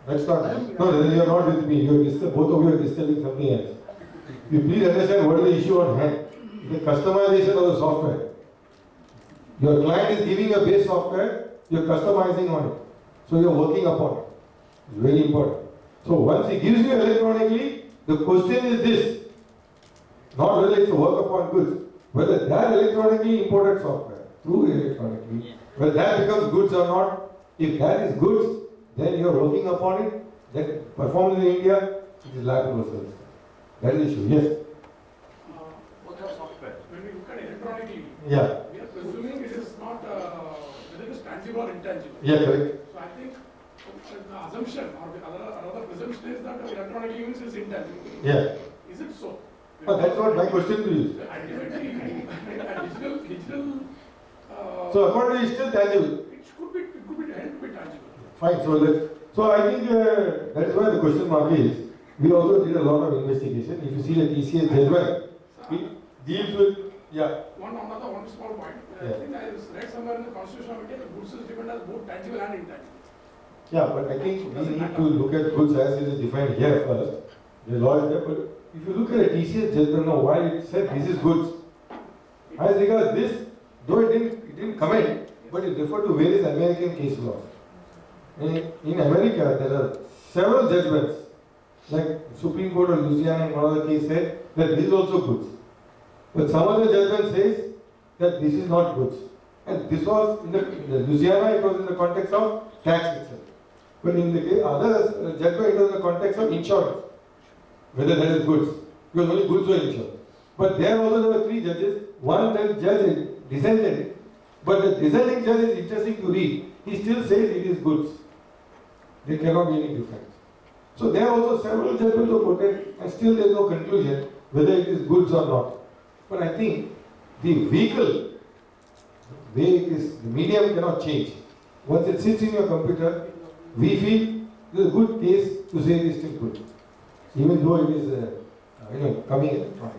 That's not. No, you are not with me. Both of you are discussing something else. You please understand what is the issue on hand. The customization of the software. Your client is giving a base software, you are customizing on it. So you are working upon it. It's very important. So once he gives you electronically, the question is this. Not whether it's a work upon goods, whether that electronically imported software, through electronically, whether that becomes goods or not. If that is goods, then you are working upon it, that performs in India, it is liable for service. That is the issue, yes. What are software? When we look at electronically, Yeah. we are presuming it is not whether it is tangible or intangible. Yeah, correct. So I think the assumption or the another presumption is that electronically means it is intangible. Yeah. Is it so? That's not my question to you. Ultimately, a digital. So according to you, it's still tangible. It could be held to be tangible. Fine. So I think that is why the question mark is. We also did a lot of investigation. If you see the TCS judgment, it deals with One small point. Yeah. I think I read somewhere in the Constitution of India, the goods is defined as both tangible and intangible. Yeah, but I think we need to look at goods as it is defined here first. The law is there, but if you look at a TCS judgment now, why it said this is goods. As regards this, though it didn't comment, but it referred to various American case laws. In America, there are several judgments, like Supreme Court of Louisiana in one of the case said that this is also goods. But some other judgment says that this is not goods. And this was in the Louisiana, it was in the context of tax itself. But in the other judgment, it was in the context of insurance, whether that is goods. Because only goods were insured. But there also there were three judges. One judge dissented, but the dissenting judge is interesting to read. He still says it is goods. There cannot be any difference. So there are also several judgments were quoted, and still there is no conclusion whether it is goods or not. But I think the vehicle, way it is, the medium cannot change. Once it sits in your computer, we feel it is a good case to say it is still good, even though it is coming electronic.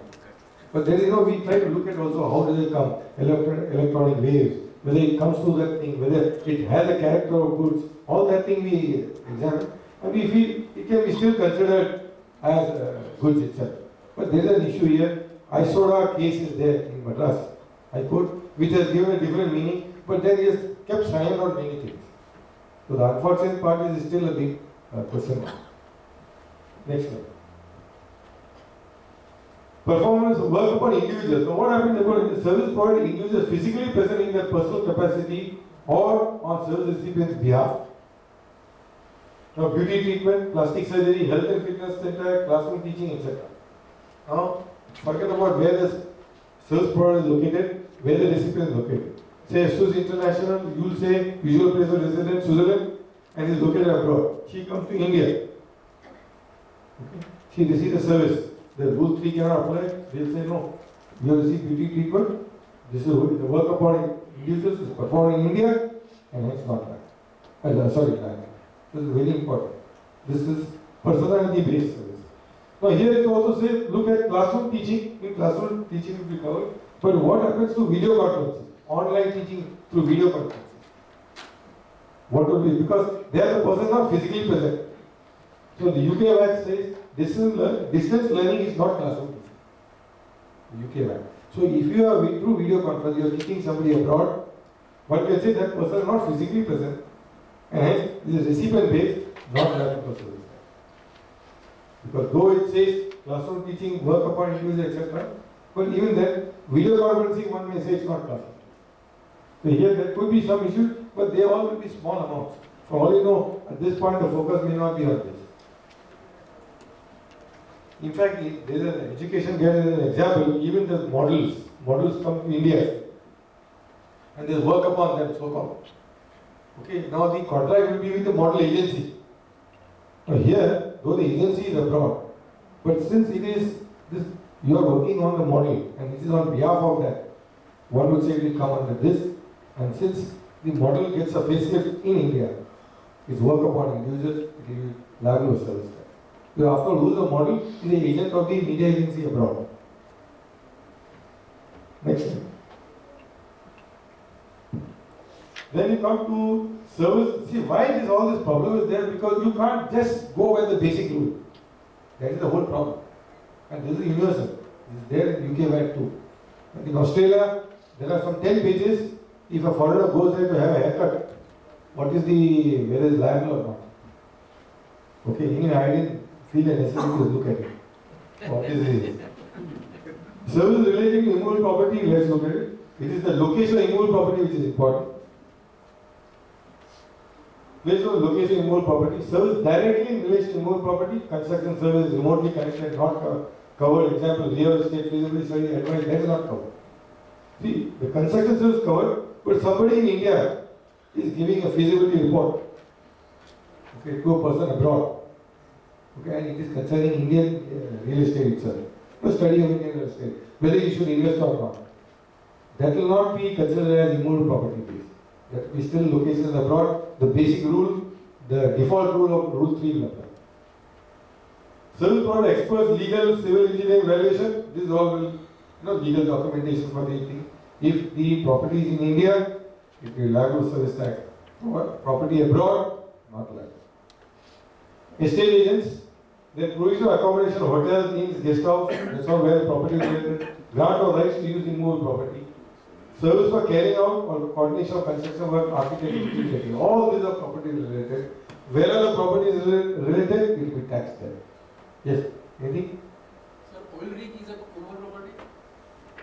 But then we try to look at also how does it come, electronic waves, whether it comes through that thing, whether it has a character of goods, all that thing we examine, and we feel it can be still considered as goods itself. But there is an issue here. ISODA case is there in Madras High Court, which has given a different meaning, but then he has kept silent on many things. So the unfortunate part is still a big question mark. Next one. Performance work upon individuals. So what happens about the service provider individuals physically present in their personal capacity or on service recipient's behalf? Now beauty treatment, plastic surgery, health and fitness center, classroom teaching, etc. Now forget about where the service provider is located, where the recipient is located. Say SUS International, you will say usual place of residence Switzerland and is located abroad. She comes to India. Okay. She receives the service. The rule 3 cannot apply. They will say no. You have received beauty treatment. This is the work upon individuals is performed in India and hence not right. Sorry, this is very important. This is personality based service. Now here it also says look at classroom teaching. In classroom teaching will be covered. But what happens to video conferencing? online teaching through video conferencing? What would be, because there the person is not physically present. So the UK VAT says distance learning is not classroom teaching. The UK VAT. So if you are through video conference, you are teaching somebody abroad, one can say that person is not physically present, and hence this is recipient based, not graphical service. Because though it says classroom teaching, work upon individual, etc., but even then, video conferencing, one may say it's not classroom. So here there could be some issues, but they all will be small amounts. For all you know, at this point the focus may not be on this. In fact, there is an education guide as an example, even the models come to India and there's work upon them, so called. Okay, now the contract will be with the model agency. Now here, though the agency is abroad, but since it is this, you are working on the model and it is on behalf of that, one would say it will come under this, and since the model gets a facelift in India, it's work upon individuals, it will be liable to service tax. So after all, who is the model? Is the agent of the media agency abroad. Next slide. Then you come to service. See why all this problem is there, because you can't just go by the basic rule. That is the whole problem. And this is universal. This is there in UK VAT too. But in Australia, there are some 10 pages. If a foreigner goes there to have a haircut, what is the, whether it's liable or not? Okay, anyway, I didn't feel necessary to look at it. What is it? Service relating to immovable property, let's look at it. It is the location of immovable property which is important. Place of location of immovable property. Service directly in relation to immovable property. Construction service remotely connected, not covered. Example, real estate feasibility study, advice, that is not covered. See, the construction service covered, but somebody in India is giving a feasibility report, okay, to a person abroad. Okay, and it is concerning Indian real estate itself. The study of Indian real estate, whether you should invest or not. That will not be considered as immovable property base. That will be still locations abroad. The basic rule, the default rule of Rule 3 will apply. Service provider experts, legal, civil engineering, valuation, this is all legal documentation for the thing. If the property is in India, it will be liable to service tax. Property abroad, not liable. Estate agents, the provision of accommodation, hotels, inns, guest house, that's all where the property is related. Grant or rights to use immovable property. Service for carrying out or coordination of construction work, architecture, utility. All these are property related. Wherever the property is related, it will be taxed there. Yes, anything? Sir, oil rig is a immovable property?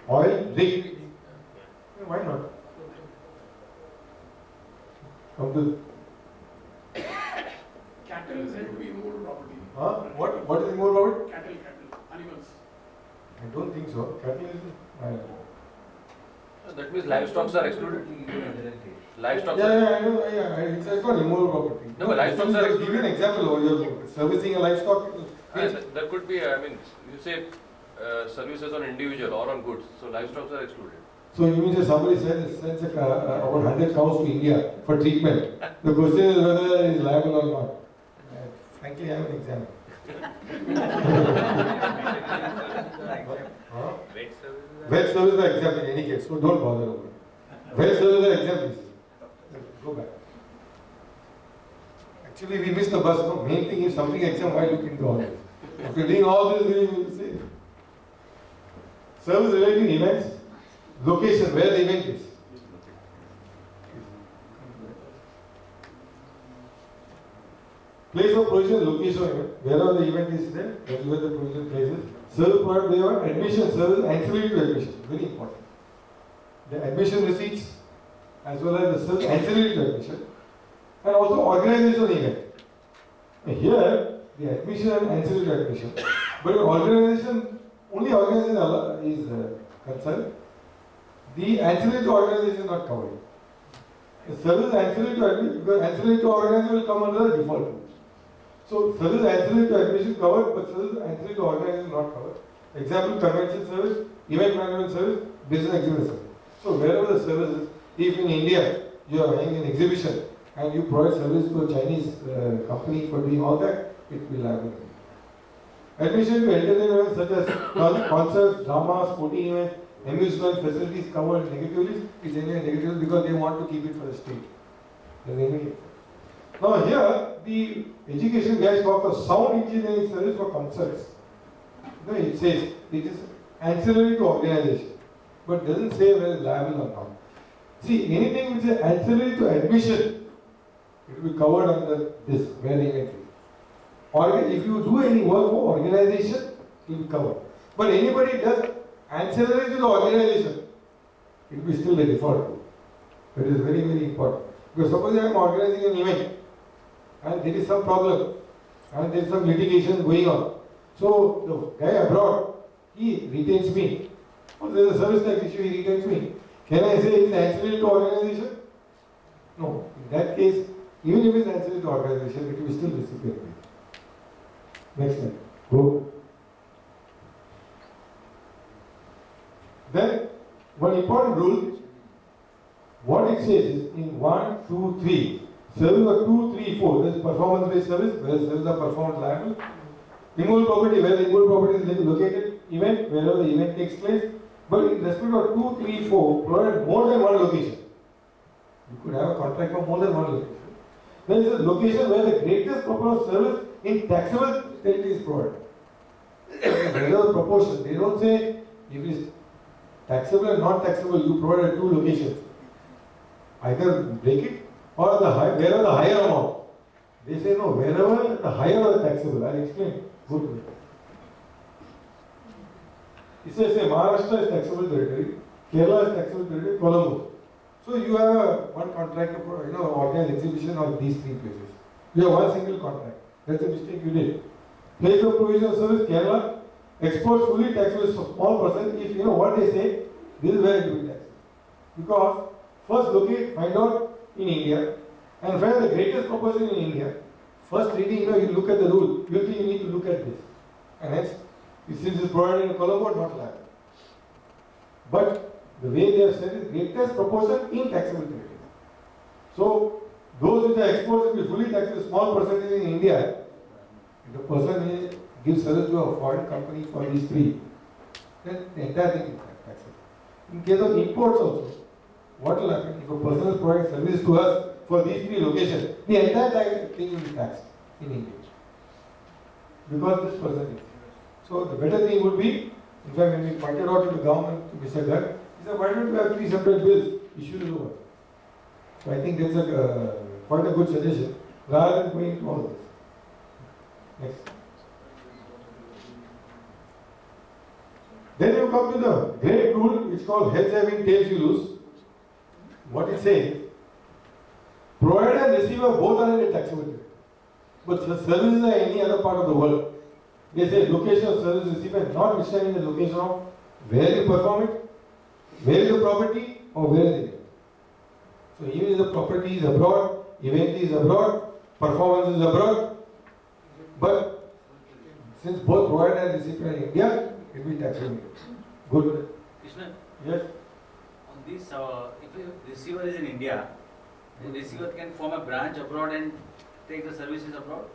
Oil rig? Why not? Come to. Cattle is said to be immovable property. Huh? What is immovable property? Cattle, animals. I don't think so. Cattle is. That means livestock are excluded. Livestock. I know. It's not immovable property. No, but livestock are excluded. Give me an example over here. Servicing a livestock. There could be. I mean, you say services on individual or on goods. So livestock are excluded. So you mean that somebody sends about 100 cows to India for treatment. The question is whether it is liable or not. Frankly, I have an example. Huh? Vet services are exempt in any case, so don't bother over it. Vet services are exempt. Go back. Actually, we missed the bus. No, main thing is something exempt. Why look into all this? After doing all this, we will see. Service related events, location where the event is. Place of provision, location, wherever the event is there, that is where the provision place is. Service provided, they have admission service, ancillary to admission, very important. The admission receipts, as well as the service ancillary to admission, and also organization event. Here, the admission and ancillary to admission, but organization, only organization is concerned. The ancillary to organization is not covered. The service ancillary to admission, because ancillary to organization will come under the default rule. So, service ancillary to admission covered, but service ancillary to organization not covered. Example, convention service, event management service, business exhibition service. So, wherever the service is, if in India you are having an exhibition and you provide service to a Chinese company for doing all that, it will be liable. Admission to entertainment events such as concerts, dramas, sporting events, amusement facilities covered negatively, it's anyway negative because they want to keep it for the state. Now here, the education guys talk of sound engineering service for concerts. No, it says it is ancillary to organization, but doesn't say whether it's liable or not. See, anything which is ancillary to admission, it will be covered under this very entry. Or if you do any work for organization, it will be covered. But anybody does ancillary to the organization, it will be still the default rule. That is very, very important. Because suppose I am organizing an event and there is some problem and there is some litigation going on. So the guy abroad, he retains me. Or there is a service tax issue, he retains me. Can I say it is ancillary to organization? No. In that case, even if it is ancillary to organization, it will still recipient pay. Next slide. Go. Then, one important rule, what it says is in 1, 2, 3, service of 2, 3, 4, this is performance-based service, where services are performance liable. Immovable property, where the immovable property is located, event, wherever the event takes place. But in respect of 2, 3, 4, provide more than one location. You could have a contract for more than one location. There is a location where the greatest proportion of service in taxable territory is provided. There is a proportion. They don't say if it is taxable or not taxable, you provide at 2 locations. Either break it or wherever the higher amount. They say no, wherever the higher the taxable. I'll explain. Good. It says Maharashtra is taxable territory, Kerala is taxable territory, Colombo. So you have one contract to organize exhibition on these 3 places. You have one single contract. That's a mistake you did. Place of provision of service, Kerala. Exports fully taxable is a small percent. If you know what they say, this is where it will be taxed. Because first locate, find out in India, and find the greatest proportion in India. First reading, you look at the rule. You think you need to look at this. And hence, since it is provided in Colombo, not liable. But the way they have said is greatest proportion in taxable territory. So, those which are exports will be fully taxed with small percentage in India. If the person gives service to a foreign company for these 3, then the entire thing is taxable. In case of imports also, what will happen if a person is providing service to us for these 3 locations? The entire thing will be taxed in India. Because this person is. So the better thing would be, in fact, when we pointed out to the government, to Mr. Garg, he said, why don't you have 3 separate bills? Issue is over. So I think that's quite a good suggestion, rather than going into all this. Next. Then you come to the great rule, which is called heads having tails you lose. What it says, provider and receiver both are in a taxable territory. But the services are any other part of the world. They say location of service receiver, notwithstanding the location of where you perform it, where is the property, or where is it. So even if the property is abroad, event is abroad, performance is abroad, but since both provider and receiver are in India, it will be taxable. Good. Krishnan, Yes. on this, if a receiver is in India, the receiver can form a branch abroad and take the services abroad?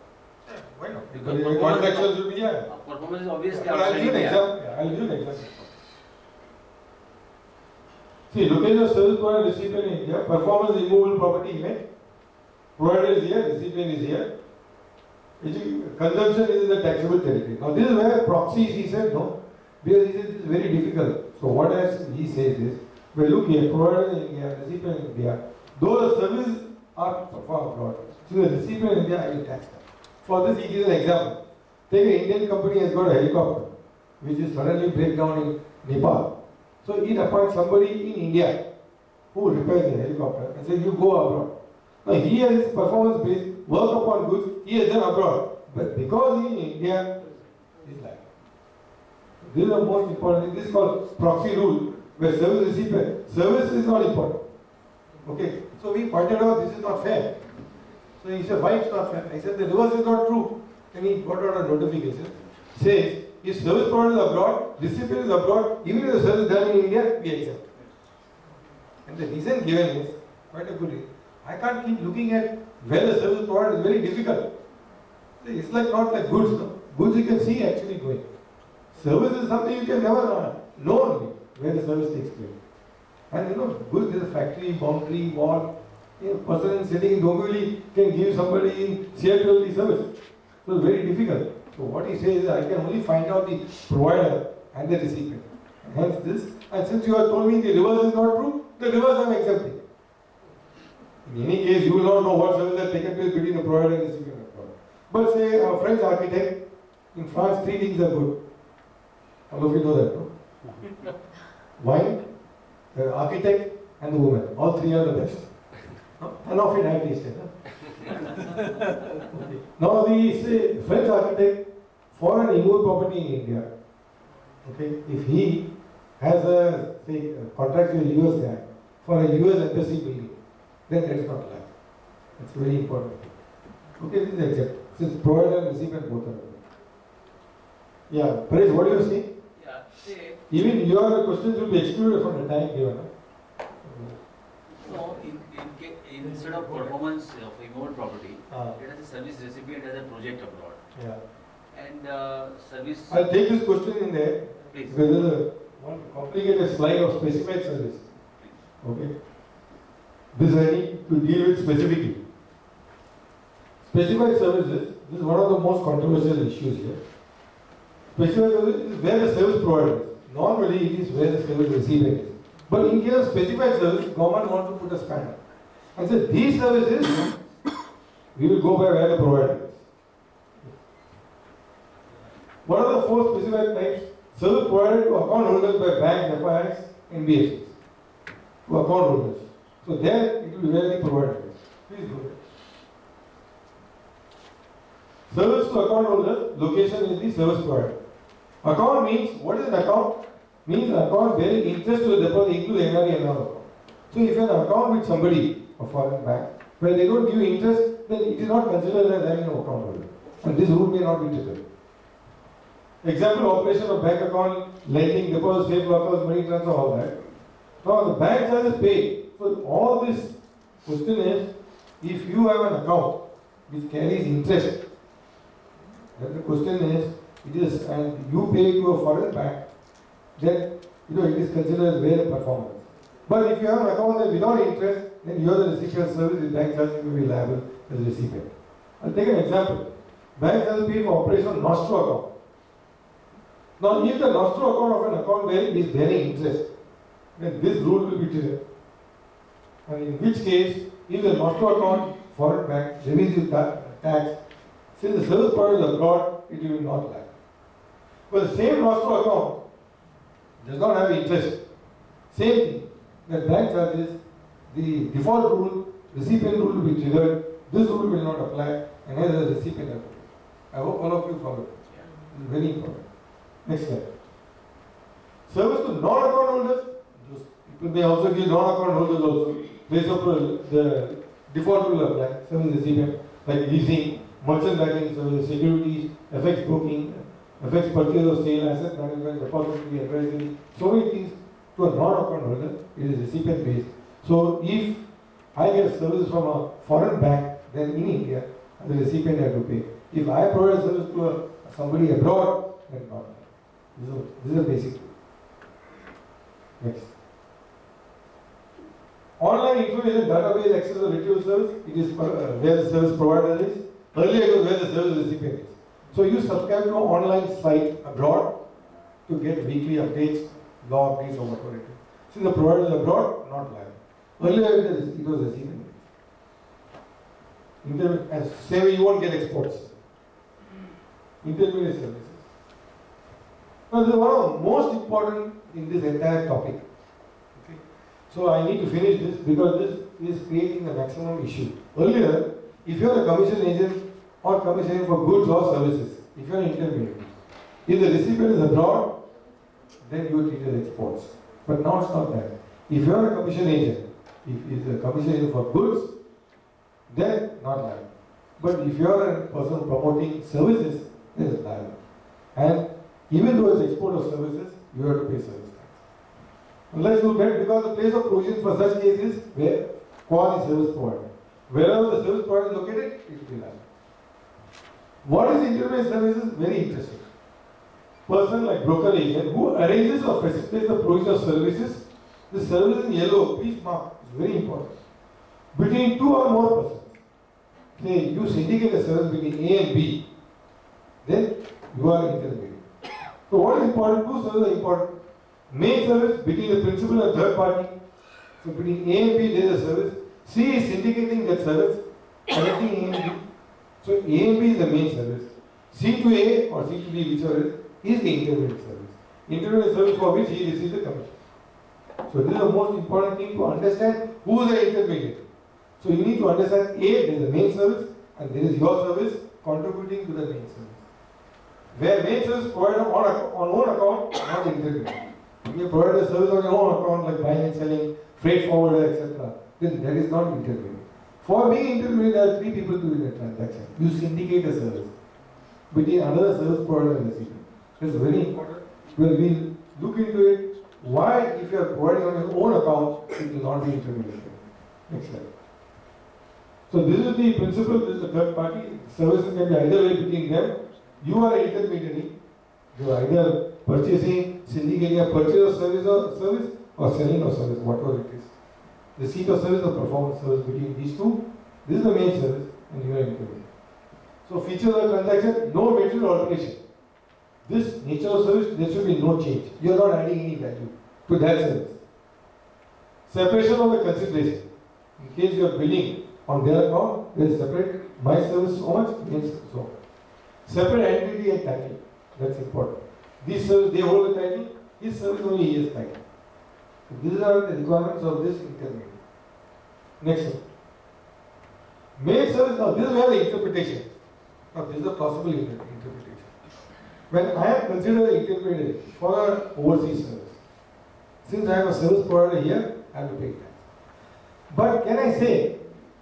Why not? Because The contractuals will be performance is obviously But I'll outside give an India. example. I'll give an example. See, location of service provider recipient in India, performance immovable property event, provider is here, recipient is here. Consumption is in the taxable territory. Now this is where proxies, he said no, because he said this is very difficult. So what else he says is, well look here, provider in India, recipient in India, though the services are performed abroad, so the recipient in India I will tax them. For this he gives an example. Take an Indian company has got a helicopter, which is suddenly break down in Nepal. So he appoints somebody in India who repairs the helicopter and says you go abroad. Now he has his performance based work upon goods, he has done abroad. But because he in India, is like. This is the most important thing. This is called proxy rule, where service recipient, service is not important. Okay, so we pointed out this is not fair. So he said, why it's not fair? I said the reverse is not true. And he got out a notification. Says, if service provider is abroad, recipient is abroad, even if the service is done in India, we accept. And the reason given is quite a good reason. I can't keep looking at where the service provider is very difficult. It's like not like goods. No? Goods you can see actually going. Service is something you can never know only. where the service takes place. And goods is a factory, boundary, wall. Person sitting in Dombivli can give somebody in Seattle the service. So it's very difficult. So what he says is I can only find out the provider and the recipient. Hence this. And since you have told me the reverse is not true, the reverse I am accepting. In any case, you will not know what service has taken place between the provider and the recipient. But say a French architect, in France 3 things are good. All of you know that, no? Wine, the architect and the woman. All 3 are the best. And of it I tasted. Now the French architect for an immovable property in India, okay, if he has a contract with a US guy for a US embassy building, then that is not allowed. That's very important. Okay, this is accepted. Since provider and recipient both are allowed. Yeah, Paresh, what do you say? Yeah, say, Even your questions will be excluded from the time given. no, instead of performance of immovable property, it has a service recipient as a project abroad. Yeah. And service. I'll take this question in there. Please. Because there is one complicated slide of specified service. Okay. This I need to deal with specifically. Specified services, this is one of the most controversial issues here. Specified service is where the service provider is. Normally it is where the service recipient is. But in case of specified service, government wants to put a spanner. And say these services, we will go by where the provider is. What are the 4 specified types? Service provided to account holders by banks, FIIs, NBFCs. To account holders. So there it will be where the provider is. Please go ahead. Service to account holders, location is the service provider. Account means, what is an account? Means an account bearing interest to the deposit into the NRE and account. So if you have an account with somebody, a foreign bank, where they don't give interest, then it is not considered as having an account holder. And this rule may not be triggered. Example, operation of bank account, lending, deposit, safe lockers, money transfer, all that. Now the bank charges paid. So all this question is, if you have an account which carries interest, then the question is, and you pay to a foreign bank, then it is considered as bare performance. But if you have an account that without interest, then you are the recipient service, the bank charges will be liable as a recipient. I'll take an example. Bank charges pay for operation of nostro account. Now, if the nostro account of an account is bearing interest, then this rule will be triggered. And in which case, if the nostro account, foreign bank, levies you tax, since the service provider is abroad, it will not lie. But the same nostro account does not have interest. Same thing, that bank charges, the default rule, recipient rule will be triggered, this rule will not apply, and hence the recipient have to pay. I hope all of you follow it. This is very important. Next slide. Service to non-account holders, those people may also give non-account holders also. Place of the default rule apply, service recipient, like leasing, merchant banking service, securities, FX broking, FX purchase or sale, asset management, depository, advisory, so many things. To a non-account holder, it is recipient based. So if I get service from a foreign bank, then in India, the recipient has to pay. If I provide service to somebody abroad, then not. This is a basic rule. Next. Online information database access or retrieval service, it is where the service provider is. Earlier it was where the service recipient is. So you subscribe to an online site abroad to get weekly updates, law updates or whatever it is. Since the provider is abroad, not live. Earlier it was recipient. As say you won't get exports. Intermediate services. Now this is one of the most important in this entire topic. Okay. So I need to finish this because this is creating the maximum issue. Earlier, if you are a commission agent or commission agent for goods or services, if you are an intermediary, if the recipient is abroad, then you are treated as exports. But now it's not that. If you are a commission agent, if it is a commission agent for goods, then not liable. But if you are a person promoting services, then it's liable. And even though it's export of services, you have to pay service tax. And let's look at, because the place of provision for such cases where qua the service provider. Wherever the service provider is located, it will be liable. What is intermediate services? Very interesting. person like broker agent who arranges or facilitates the provision of services. The service in yellow, please mark, is very important. Between two or more persons. Say you syndicate a service between A and B, then you are intermediary. So what is important? Two services are important. Main service between the principal and third party. So between A and B there is a service. C is syndicating that service, connecting A and B. So A and B is the main service. C to A or C to B, whichever is the intermediate service. Intermediate service for which he receives the commission. So this is the most important thing to understand who is the intermediate. So you need to understand A, there is the main service and there is your service contributing to the main service. Where main service provided on own account, not intermediate. If you provide a service on your own account like buying and selling, freight forwarder, etc., then that is not intermediate. For being intermediate, there are three people doing a transaction. You syndicate a service between another service provider and receiver. It's very important. We'll look into it. Why, if you are providing on your own account, it will not be intermediate. Next slide. So this is the principle, this is the third party. Services can be either way between them. You are an intermediary. You are either purchasing, syndicating a purchase of service or selling of service, whatever it is. Receipt of service or performance service between these two. This is the main service and you are intermediary. So features of transaction, no material alteration. This nature of service, there should be no change. You are not adding any value to that service. Separation of the consideration. In case you are billing on their account, they will separate my service so much, means so much. Separate identity and title. That's important. This service, they hold the title. His service only he has title. So these are the requirements of this intermediary. Next one. Main service, now this is where the interpretation. Now this is a possible interpretation. When I am considered an intermediary for an overseas service, since I am a service provider here, I have to pay tax. But can I say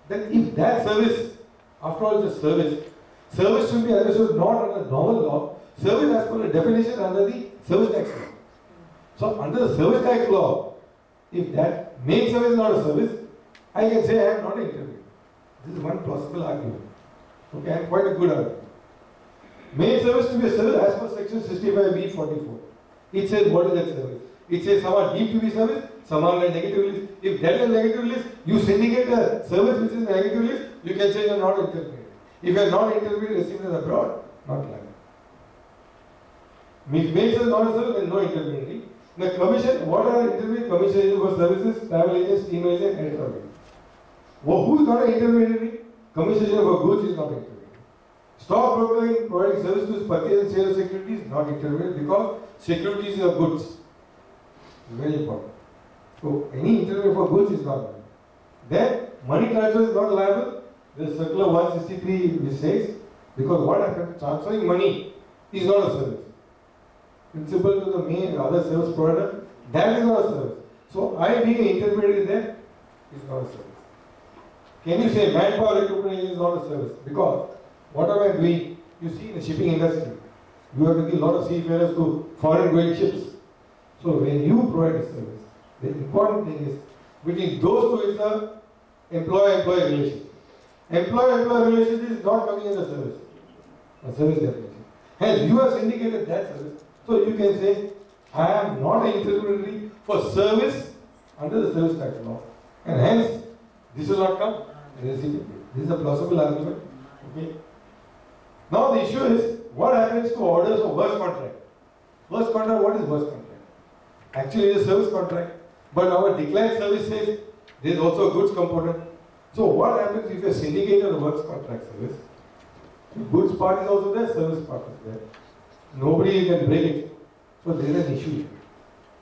that if that service, after all it's a service should be understood not under normal law, service as per the definition under the service tax law. So under the service tax law, if that main service is not a service, I can say I am not an intermediary. This is one plausible argument. Okay, and quite a good argument. Main service to be a service as per section 65B44. It says what is that service? It says some are deemed to be service, some are like negative list. If that is negative list, you syndicate a service which is negative list, you can say you are not intermediate. If you are not intermediate, received abroad, not liable. If main service is not a service, then no intermediary. The commission, what are intermediate? Commission agent for services, travel agents, team agent, and travel agent. Well, who is not an intermediary? Commission agent for goods is not intermediary. Stock brokering providing service to purchase and sale of securities, not intermediate because securities are goods. Very important. So any intermediate for goods is not liable. Then money transfer is not liable. There is circular 163 which says because what happens? Transferring money is not a service. Principal to the main other service provider, that is not a service. So I being an intermediary there is not a service. Can you say manpower recruitment is not a service? Because what am I doing? You see in the shipping industry, you have to give a lot of seafarers to foreign going ships. So when you provide a service, the important thing is between those two is the employer-employee relationship. Employer-employee relationship is not coming as a service. A service definition. Hence you have syndicated that service. So you can say, I am not an intermediary for service under the service tax law. And hence, this will not come. This is a plausible argument. Okay. Now the issue is, what happens to orders of works contract? Works contract, what is works contract? Actually it is a service contract. But our declared service says, there is also a goods component. So what happens if you syndicate a works contract service? The goods part is also there, service part is there. Nobody can break it. So there is an issue.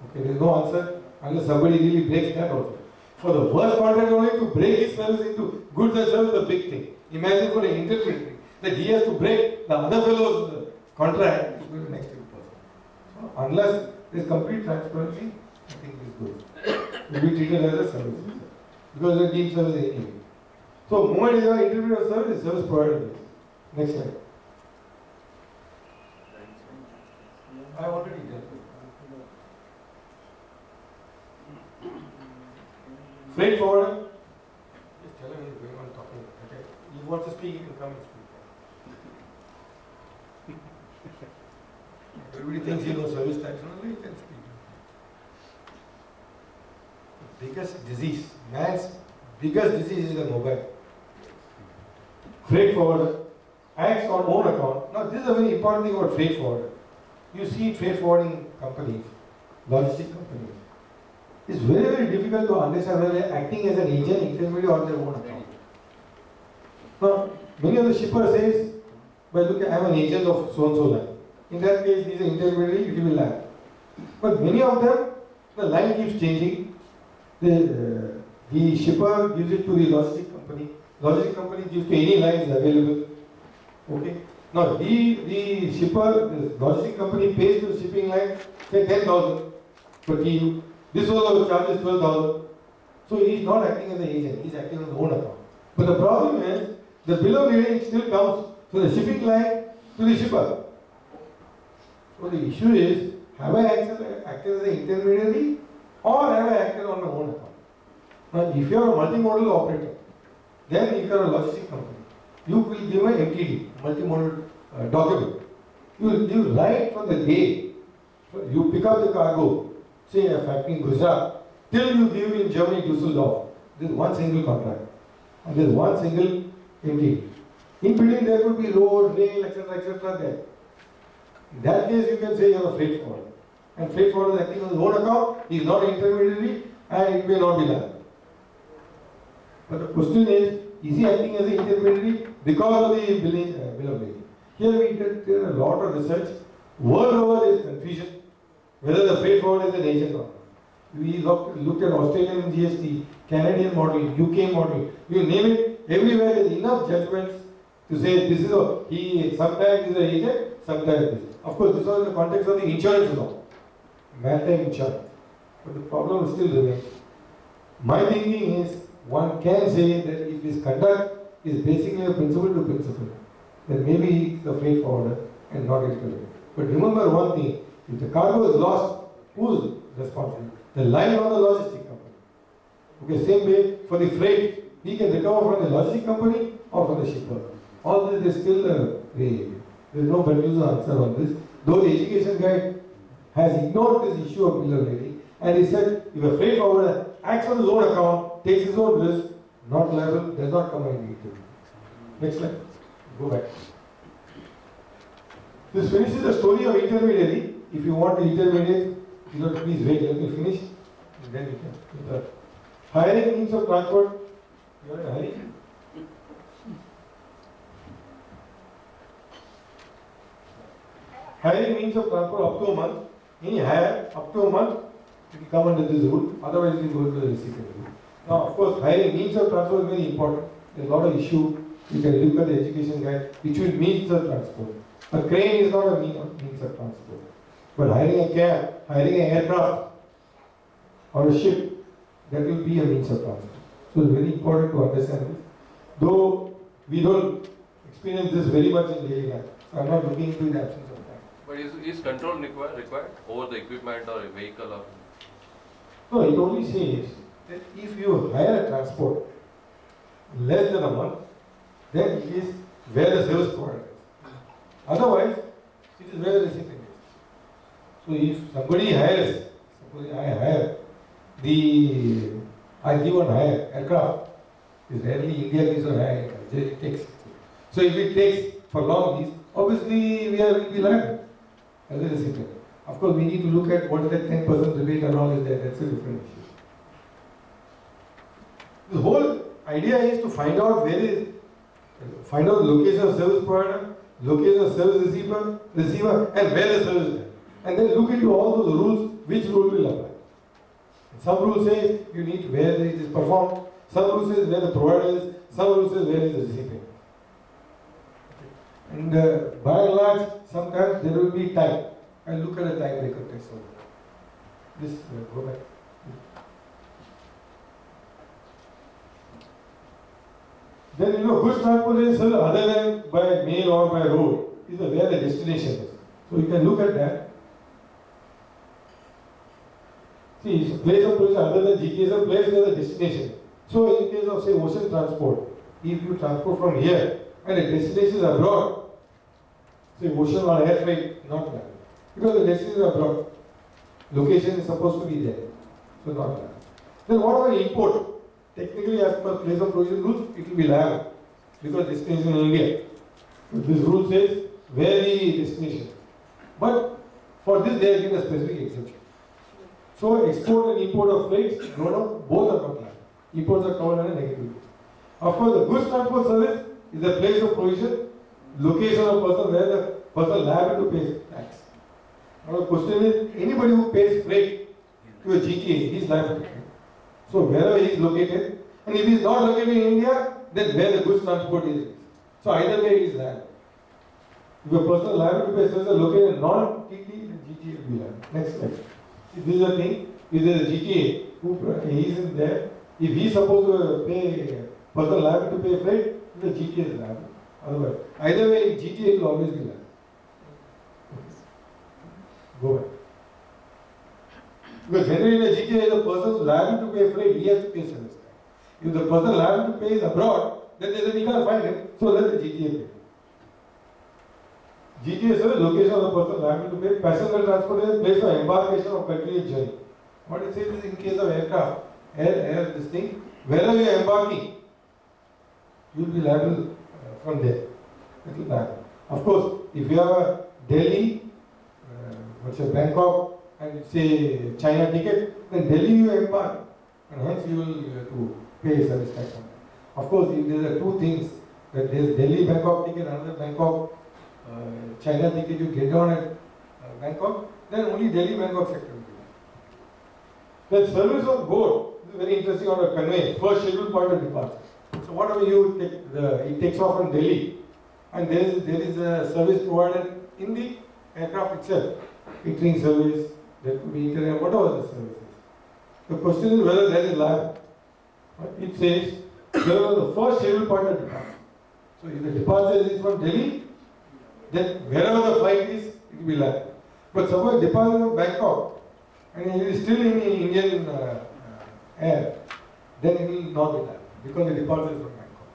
Okay, there is no answer unless somebody really breaks that also. For the worst contract only to break his service into goods and service is a big thing. Imagine for an intermediary that he has to break the other fellow's contract to the next person. So unless there is complete transparency, I think it is good. It will be treated as a service. Because the team service is anyway. So moment is an intermediate service, is service provider. Next slide. I already did. Freight forwarder. Just tell him he's going on talking. Okay. If he wants to speak, he can come and speak. Everybody thinks he knows service taxonomy, you can speak. The biggest disease, man's biggest disease is the mobile. Freight forwarder acts on own account. Now, this is a very important thing about freight forwarder. You see freight forwarding companies, logistic companies. It's very, very difficult to understand whether they're acting as an agent, intermediary, or their own account. Now, many of the shippers say, well, look, I'm an agent of so-and-so line. In that case, he's an intermediary, it will lag. But many of them, the line keeps changing. The shipper gives it to the logistic company. Logistic company gives to any lines available. Okay. Now, the shipper, the logistic company pays to the shipping line, say 10,000 per TEU. This was charges 12,000. So he is not acting as an agent, he is acting on his own account. But the problem is, the bill of lading still comes to the shipping line to the shipper. So the issue is, have I acted as an intermediary or have I acted on my own account? Now, if you are a multimodal operator, then if you are a logistic company, you will give an MTD, multimodal document. You write from the day you pick up the cargo, say a factory in Gujarat, till you give in Germany, Düsseldorf. There is one single contract and there is one single MTD. In between there could be road, rail, etc. there. In that case, you can say you are a freight forwarder. And freight forwarder is acting on his own account, he is not intermediary and it may not be liable. But the question is he acting as an intermediary because of the bill of lading? Here we did a lot of research. World over there is confusion whether the freight forwarder is an agent or not. We looked at Australian GST, Canadian model, UK model, you name it, everywhere there is enough judgments to say this is he sometimes is an agent, sometimes this. Of course, this was in the context of the insurance law, maritime insurance. But the problem still remains. My thinking is, one can say that if his conduct is basically a principle to principle, then maybe he is a freight forwarder and not a collector. But remember one thing, if the cargo is lost, who is responsible? The line or the logistic company. Okay, same way for the freight, he can recover from the logistic company or from the shipper. All this is still a gray area. There is no conclusive answer on this. Though the education guide has ignored this issue of bill of lading, and he said if a freight forwarder acts on his own account, takes his own risk, not liable, does not come into it. Next slide. Go back. This finishes the story of intermediary. If you want to intermediate, you have to please wait, let me finish, and then you can. Hiring means of transport. You are in a hurry? Hiring means of transport up to a month. Any hire up to a month, it will come under this rule, otherwise it will go to the recipient rule. Now, of course, hiring means of transport is very important. There is a lot of issue. You can look at the education guide, which will means of transport. A crane is not a means of transport. But hiring a cab, hiring an aircraft, or a ship, that will be a means of transport. So it's very important to understand this. Though we don't experience this very much in daily life. So I'm not looking into the absence of time. But is control required over the equipment or a vehicle or? No, it only says that if you hire a transport less than a month, then it is where the service provider is. Otherwise, it is where the recipient is. So if somebody hires, suppose I give on hire aircraft, it's rarely India gives on hire aircraft, it takes. So if it takes for long lease, obviously we will be liable as a recipient. Of course, we need to look at what is that 10% rebate and all is there, that's a different issue. The whole idea is to find out the location of service provider, location of service receiver, and where the service is done. And then look into all those rules, which rule will apply. Some rules say you need where it is performed, some rules say where the provider is, some rules say where is the recipient. And by and large, sometimes there will be time. I'll look at a time record test over there. This, go back. Then goods transportation service other than by mail or by road is where the destination is. So you can look at that. See, place of provision other than GPS, a place where the destination. So in case of say ocean transport, if you transport from here and the destination is abroad, say ocean or air freight, not that. because the destination is abroad. Location is supposed to be there. So not allowed. Then what about import? Technically, as per place of provision rules, it will be liable because destination in India. This rule says where the destination. But for this, they are given a specific exemption. So export and import of freights, no, both are not liable. Imports are covered under negative. Of course, the goods transport service is the place of provision, location of person where the person liable to pay tax. Now the question is, anybody who pays freight to a GTA, he is liable to pay. So wherever he is located, and if he is not located in India, then where the goods transport is. So either way he is liable. If a person is liable to pay services located in non-TT, then GTA will be liable. Next slide. If this is a thing, if there is a GTA, he is in there, if he is supposed to pay, person liable to pay freight, the GTA is liable. Otherwise, either way, GTA will always be liable. Go back. Because generally in a GTA, the person is liable to pay freight, he has to pay service tax. If the person liable to pay is abroad, then they say we can't find him, so let the GTA pay. GTA is the location of the person liable to pay. Passenger transport is a place of embarkation or continuous journey. What it says is in case of aircraft, this thing, wherever you are embarking, you will be liable from there. It will happen. Of course, if you have a Delhi, Bangkok, and say China ticket, then Delhi you embark, and hence you will have to pay service tax on that. Of course, if there are two things, that there is Delhi Bangkok ticket, another Bangkok China ticket, you get down at Bangkok, then only Delhi Bangkok sector will be. The service on board is very interesting on a convey, first scheduled point of departure. So whatever you take, it takes off from Delhi, and there is a service provided in the aircraft itself, catering service, there could be internet, whatever the service is. The question is whether that is liable. It says there was the first scheduled point of departure. So if the departure is from Delhi, then wherever the flight is, it will be liable. But suppose departure from Bangkok and it is still in the Indian air, then it will not be liable because the departure is from Bangkok.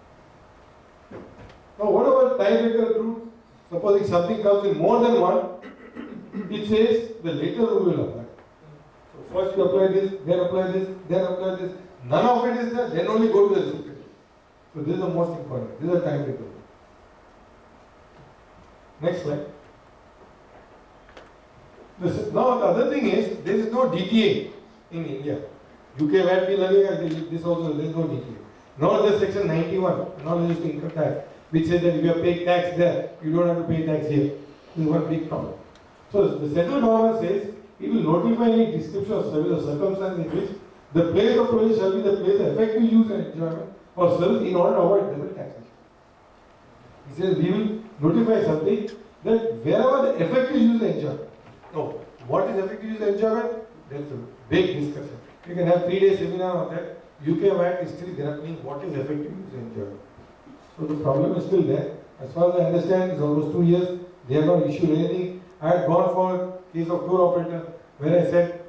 Now what about tiebreaker route? Supposing something comes in more than one, it says the later rule will apply. So first you apply this, then apply this, then apply this. None of it is there, then only go to the recipient. So this is the most important. This is a tiebreaker rule. Next slide. Now the other thing is, there is no DTA in India. UK VAT भी लगेगा, this also there is no DTA. Now there's section 91, knowledge to income tax, which says that if you are paying tax there, you don't have to pay tax here. This is one big problem. So the central government says it will notify any description of service or circumstance in which the place of provision shall be the place of effective use and enjoyment or service in order to avoid double taxation. He says we will notify something that wherever the effective use and enjoyment. No, what is effective use and enjoyment? That's a big discussion. You can have 3 days seminar on that. UK VAT is still grappling what is effective use and enjoyment. So the problem is still there. As far as I understand, it's almost 2 years. They have not issued anything. I had gone for case of tour operator where I said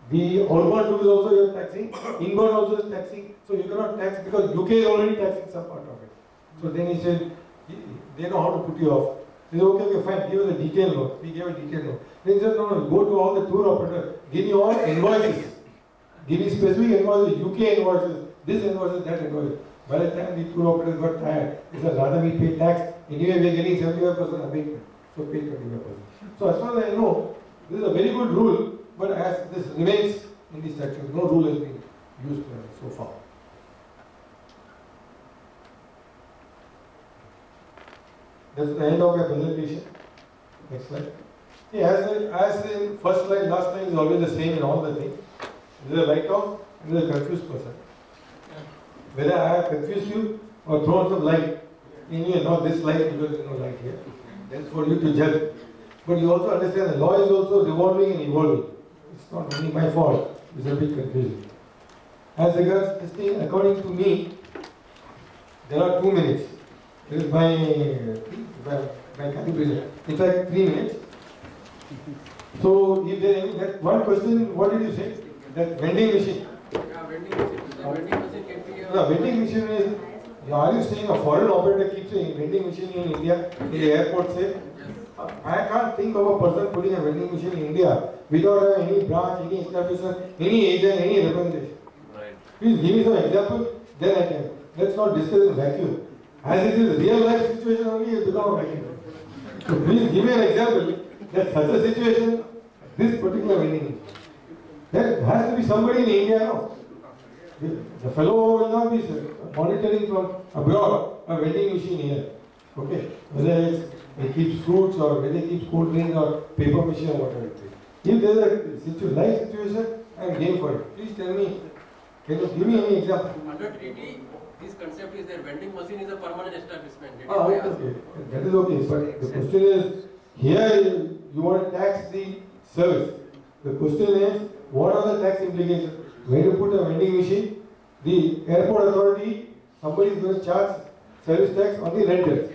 the outbound tour is also you are taxing, inbound also is taxing, so you cannot tax because UK is already taxing some part of it. So then he said, they know how to put you off. He said, okay, fine, give us a detailed note. We gave a detailed note. Then he said, no, go to all the tour operators, give me all invoices. Give me specific invoices, UK invoices, this invoices, that invoices. By the time the tour operators got tired, they said, rather we pay tax, anyway we are getting 75% abatement. So pay 25%. So as far as I know, this is a very good rule, but as this remains in the statute, no rule has been used so far. That's the end of my presentation. Next slide. Yeah, as in first slide, last slide is always the same in all the things. There is a write-off and there is a confused person. Whether I have confused you or thrown some light, anyway, not this light because there is no light here. That's for you to judge. But you also understand the law is also revolving and evolving. It's not only my fault. It's a bit confusing. As regards this thing, according to me, there are 2 minutes. This is my calculation. In fact, 3 minutes. So, if there is any, that one question, what did you say? That vending machine. Yeah, vending machine. The vending machine can be a... The vending machine is, are you saying a foreign operator keeps a vending machine in India, in the airport say? Yes. I can't think of a person putting a vending machine in India without any branch, any establishment, any agent, any representation. Right. Please give me some example, then I can. Let's not discuss in vacuum. As it is real life situation only, it become a vacuum. So please give me an example that such a situation, this particular vending machine. There has to be somebody in India now. The fellow will not be monitoring from abroad a vending machine here. Okay? Whether it keeps fruits or whether it keeps cold drinks or paper machine or whatever it is. If there is a life situation, I am game for it. Please tell me, can you give me any example? Under treaty, this concept is that vending machine is a permanent establishment. That is Ah, why I okay, asked. okay. That is okay. But the question is, here you want to tax the service. The question is, what are the tax implications? When you put a vending machine, the airport authority, somebody is going to charge service tax on the rental.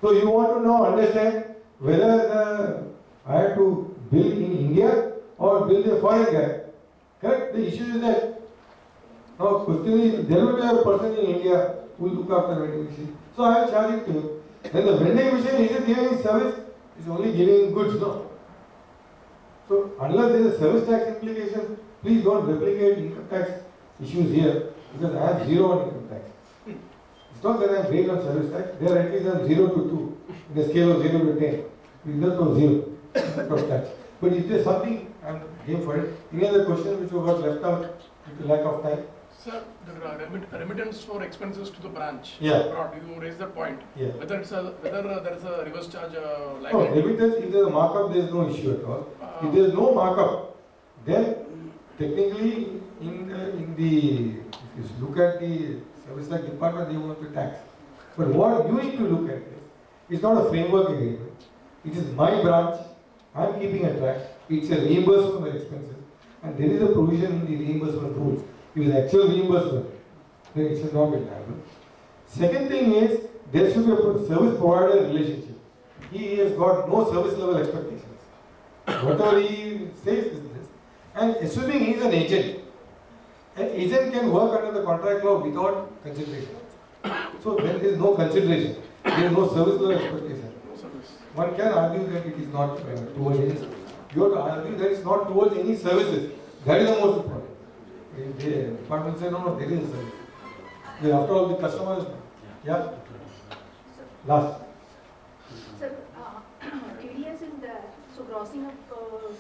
So you want to now understand whether I have to bill in India or bill the foreign guy. Correct? The issue is that now question is, there will be a person in India who will look after vending machine. So I will charge it to him. Then the vending machine, is it giving service? It's only giving goods, no? So unless there is a service tax implication, please don't replicate income tax issues here, because I have zero on income tax. It's not that I am great on service tax, there at least I am 0 to 2, in a scale of 0 to 10. It's just no 0 of tax. But if there is something, I am game for it. Any other question which was left out due to lack of time? Sir, the remittance for expenses to the branch. Yeah. Abroad, you raised that point. Yeah. Whether there is a reverse charge No, liability. remittance, if there is a markup, there is no issue at all. If there is no markup, then technically if you look at the service tax department, they want to tax. But what you need to look at is, it's not a framework agreement. It is my branch, I am keeping a track, it's a reimbursement of expenses, and there is a provision in the reimbursement rules. If it is actual reimbursement, then it should not be liable. Second thing is, there should be a service provider relationship. He has got no service level expectations. Whatever he says is this. And assuming he is an agent can work under the contract law without consideration. So when there is no consideration, there is no service level expectation. One can argue that it is not towards any. You have to argue that it is not towards any services. That is the most important. If the department say no, there is a service. After all, the customers. Yeah. Last. Sir, TDS is there. So crossing of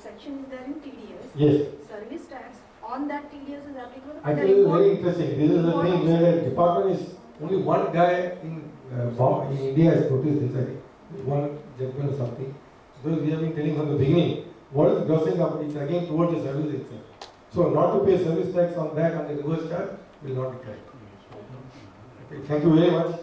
section is there in TDS. Yes. Service tax on that TDS is applicable. I tell you very interesting. This is the thing where the department is only one guy in India has noticed this. I think one gentleman or something. Because we have been telling from the beginning, what is grossing up? It's again towards the service itself. So not to pay service tax on that and the reverse charge will not be correct. Okay, thank you very much.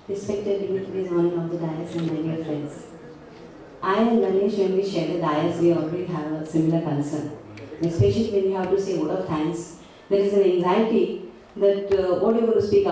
Respected dignitaries on the dais and my dear friends. I and Ganesh, when we share the dais, we already have a similar concern. Especially when you have to say word of thanks, there is an anxiety that what you are going to speak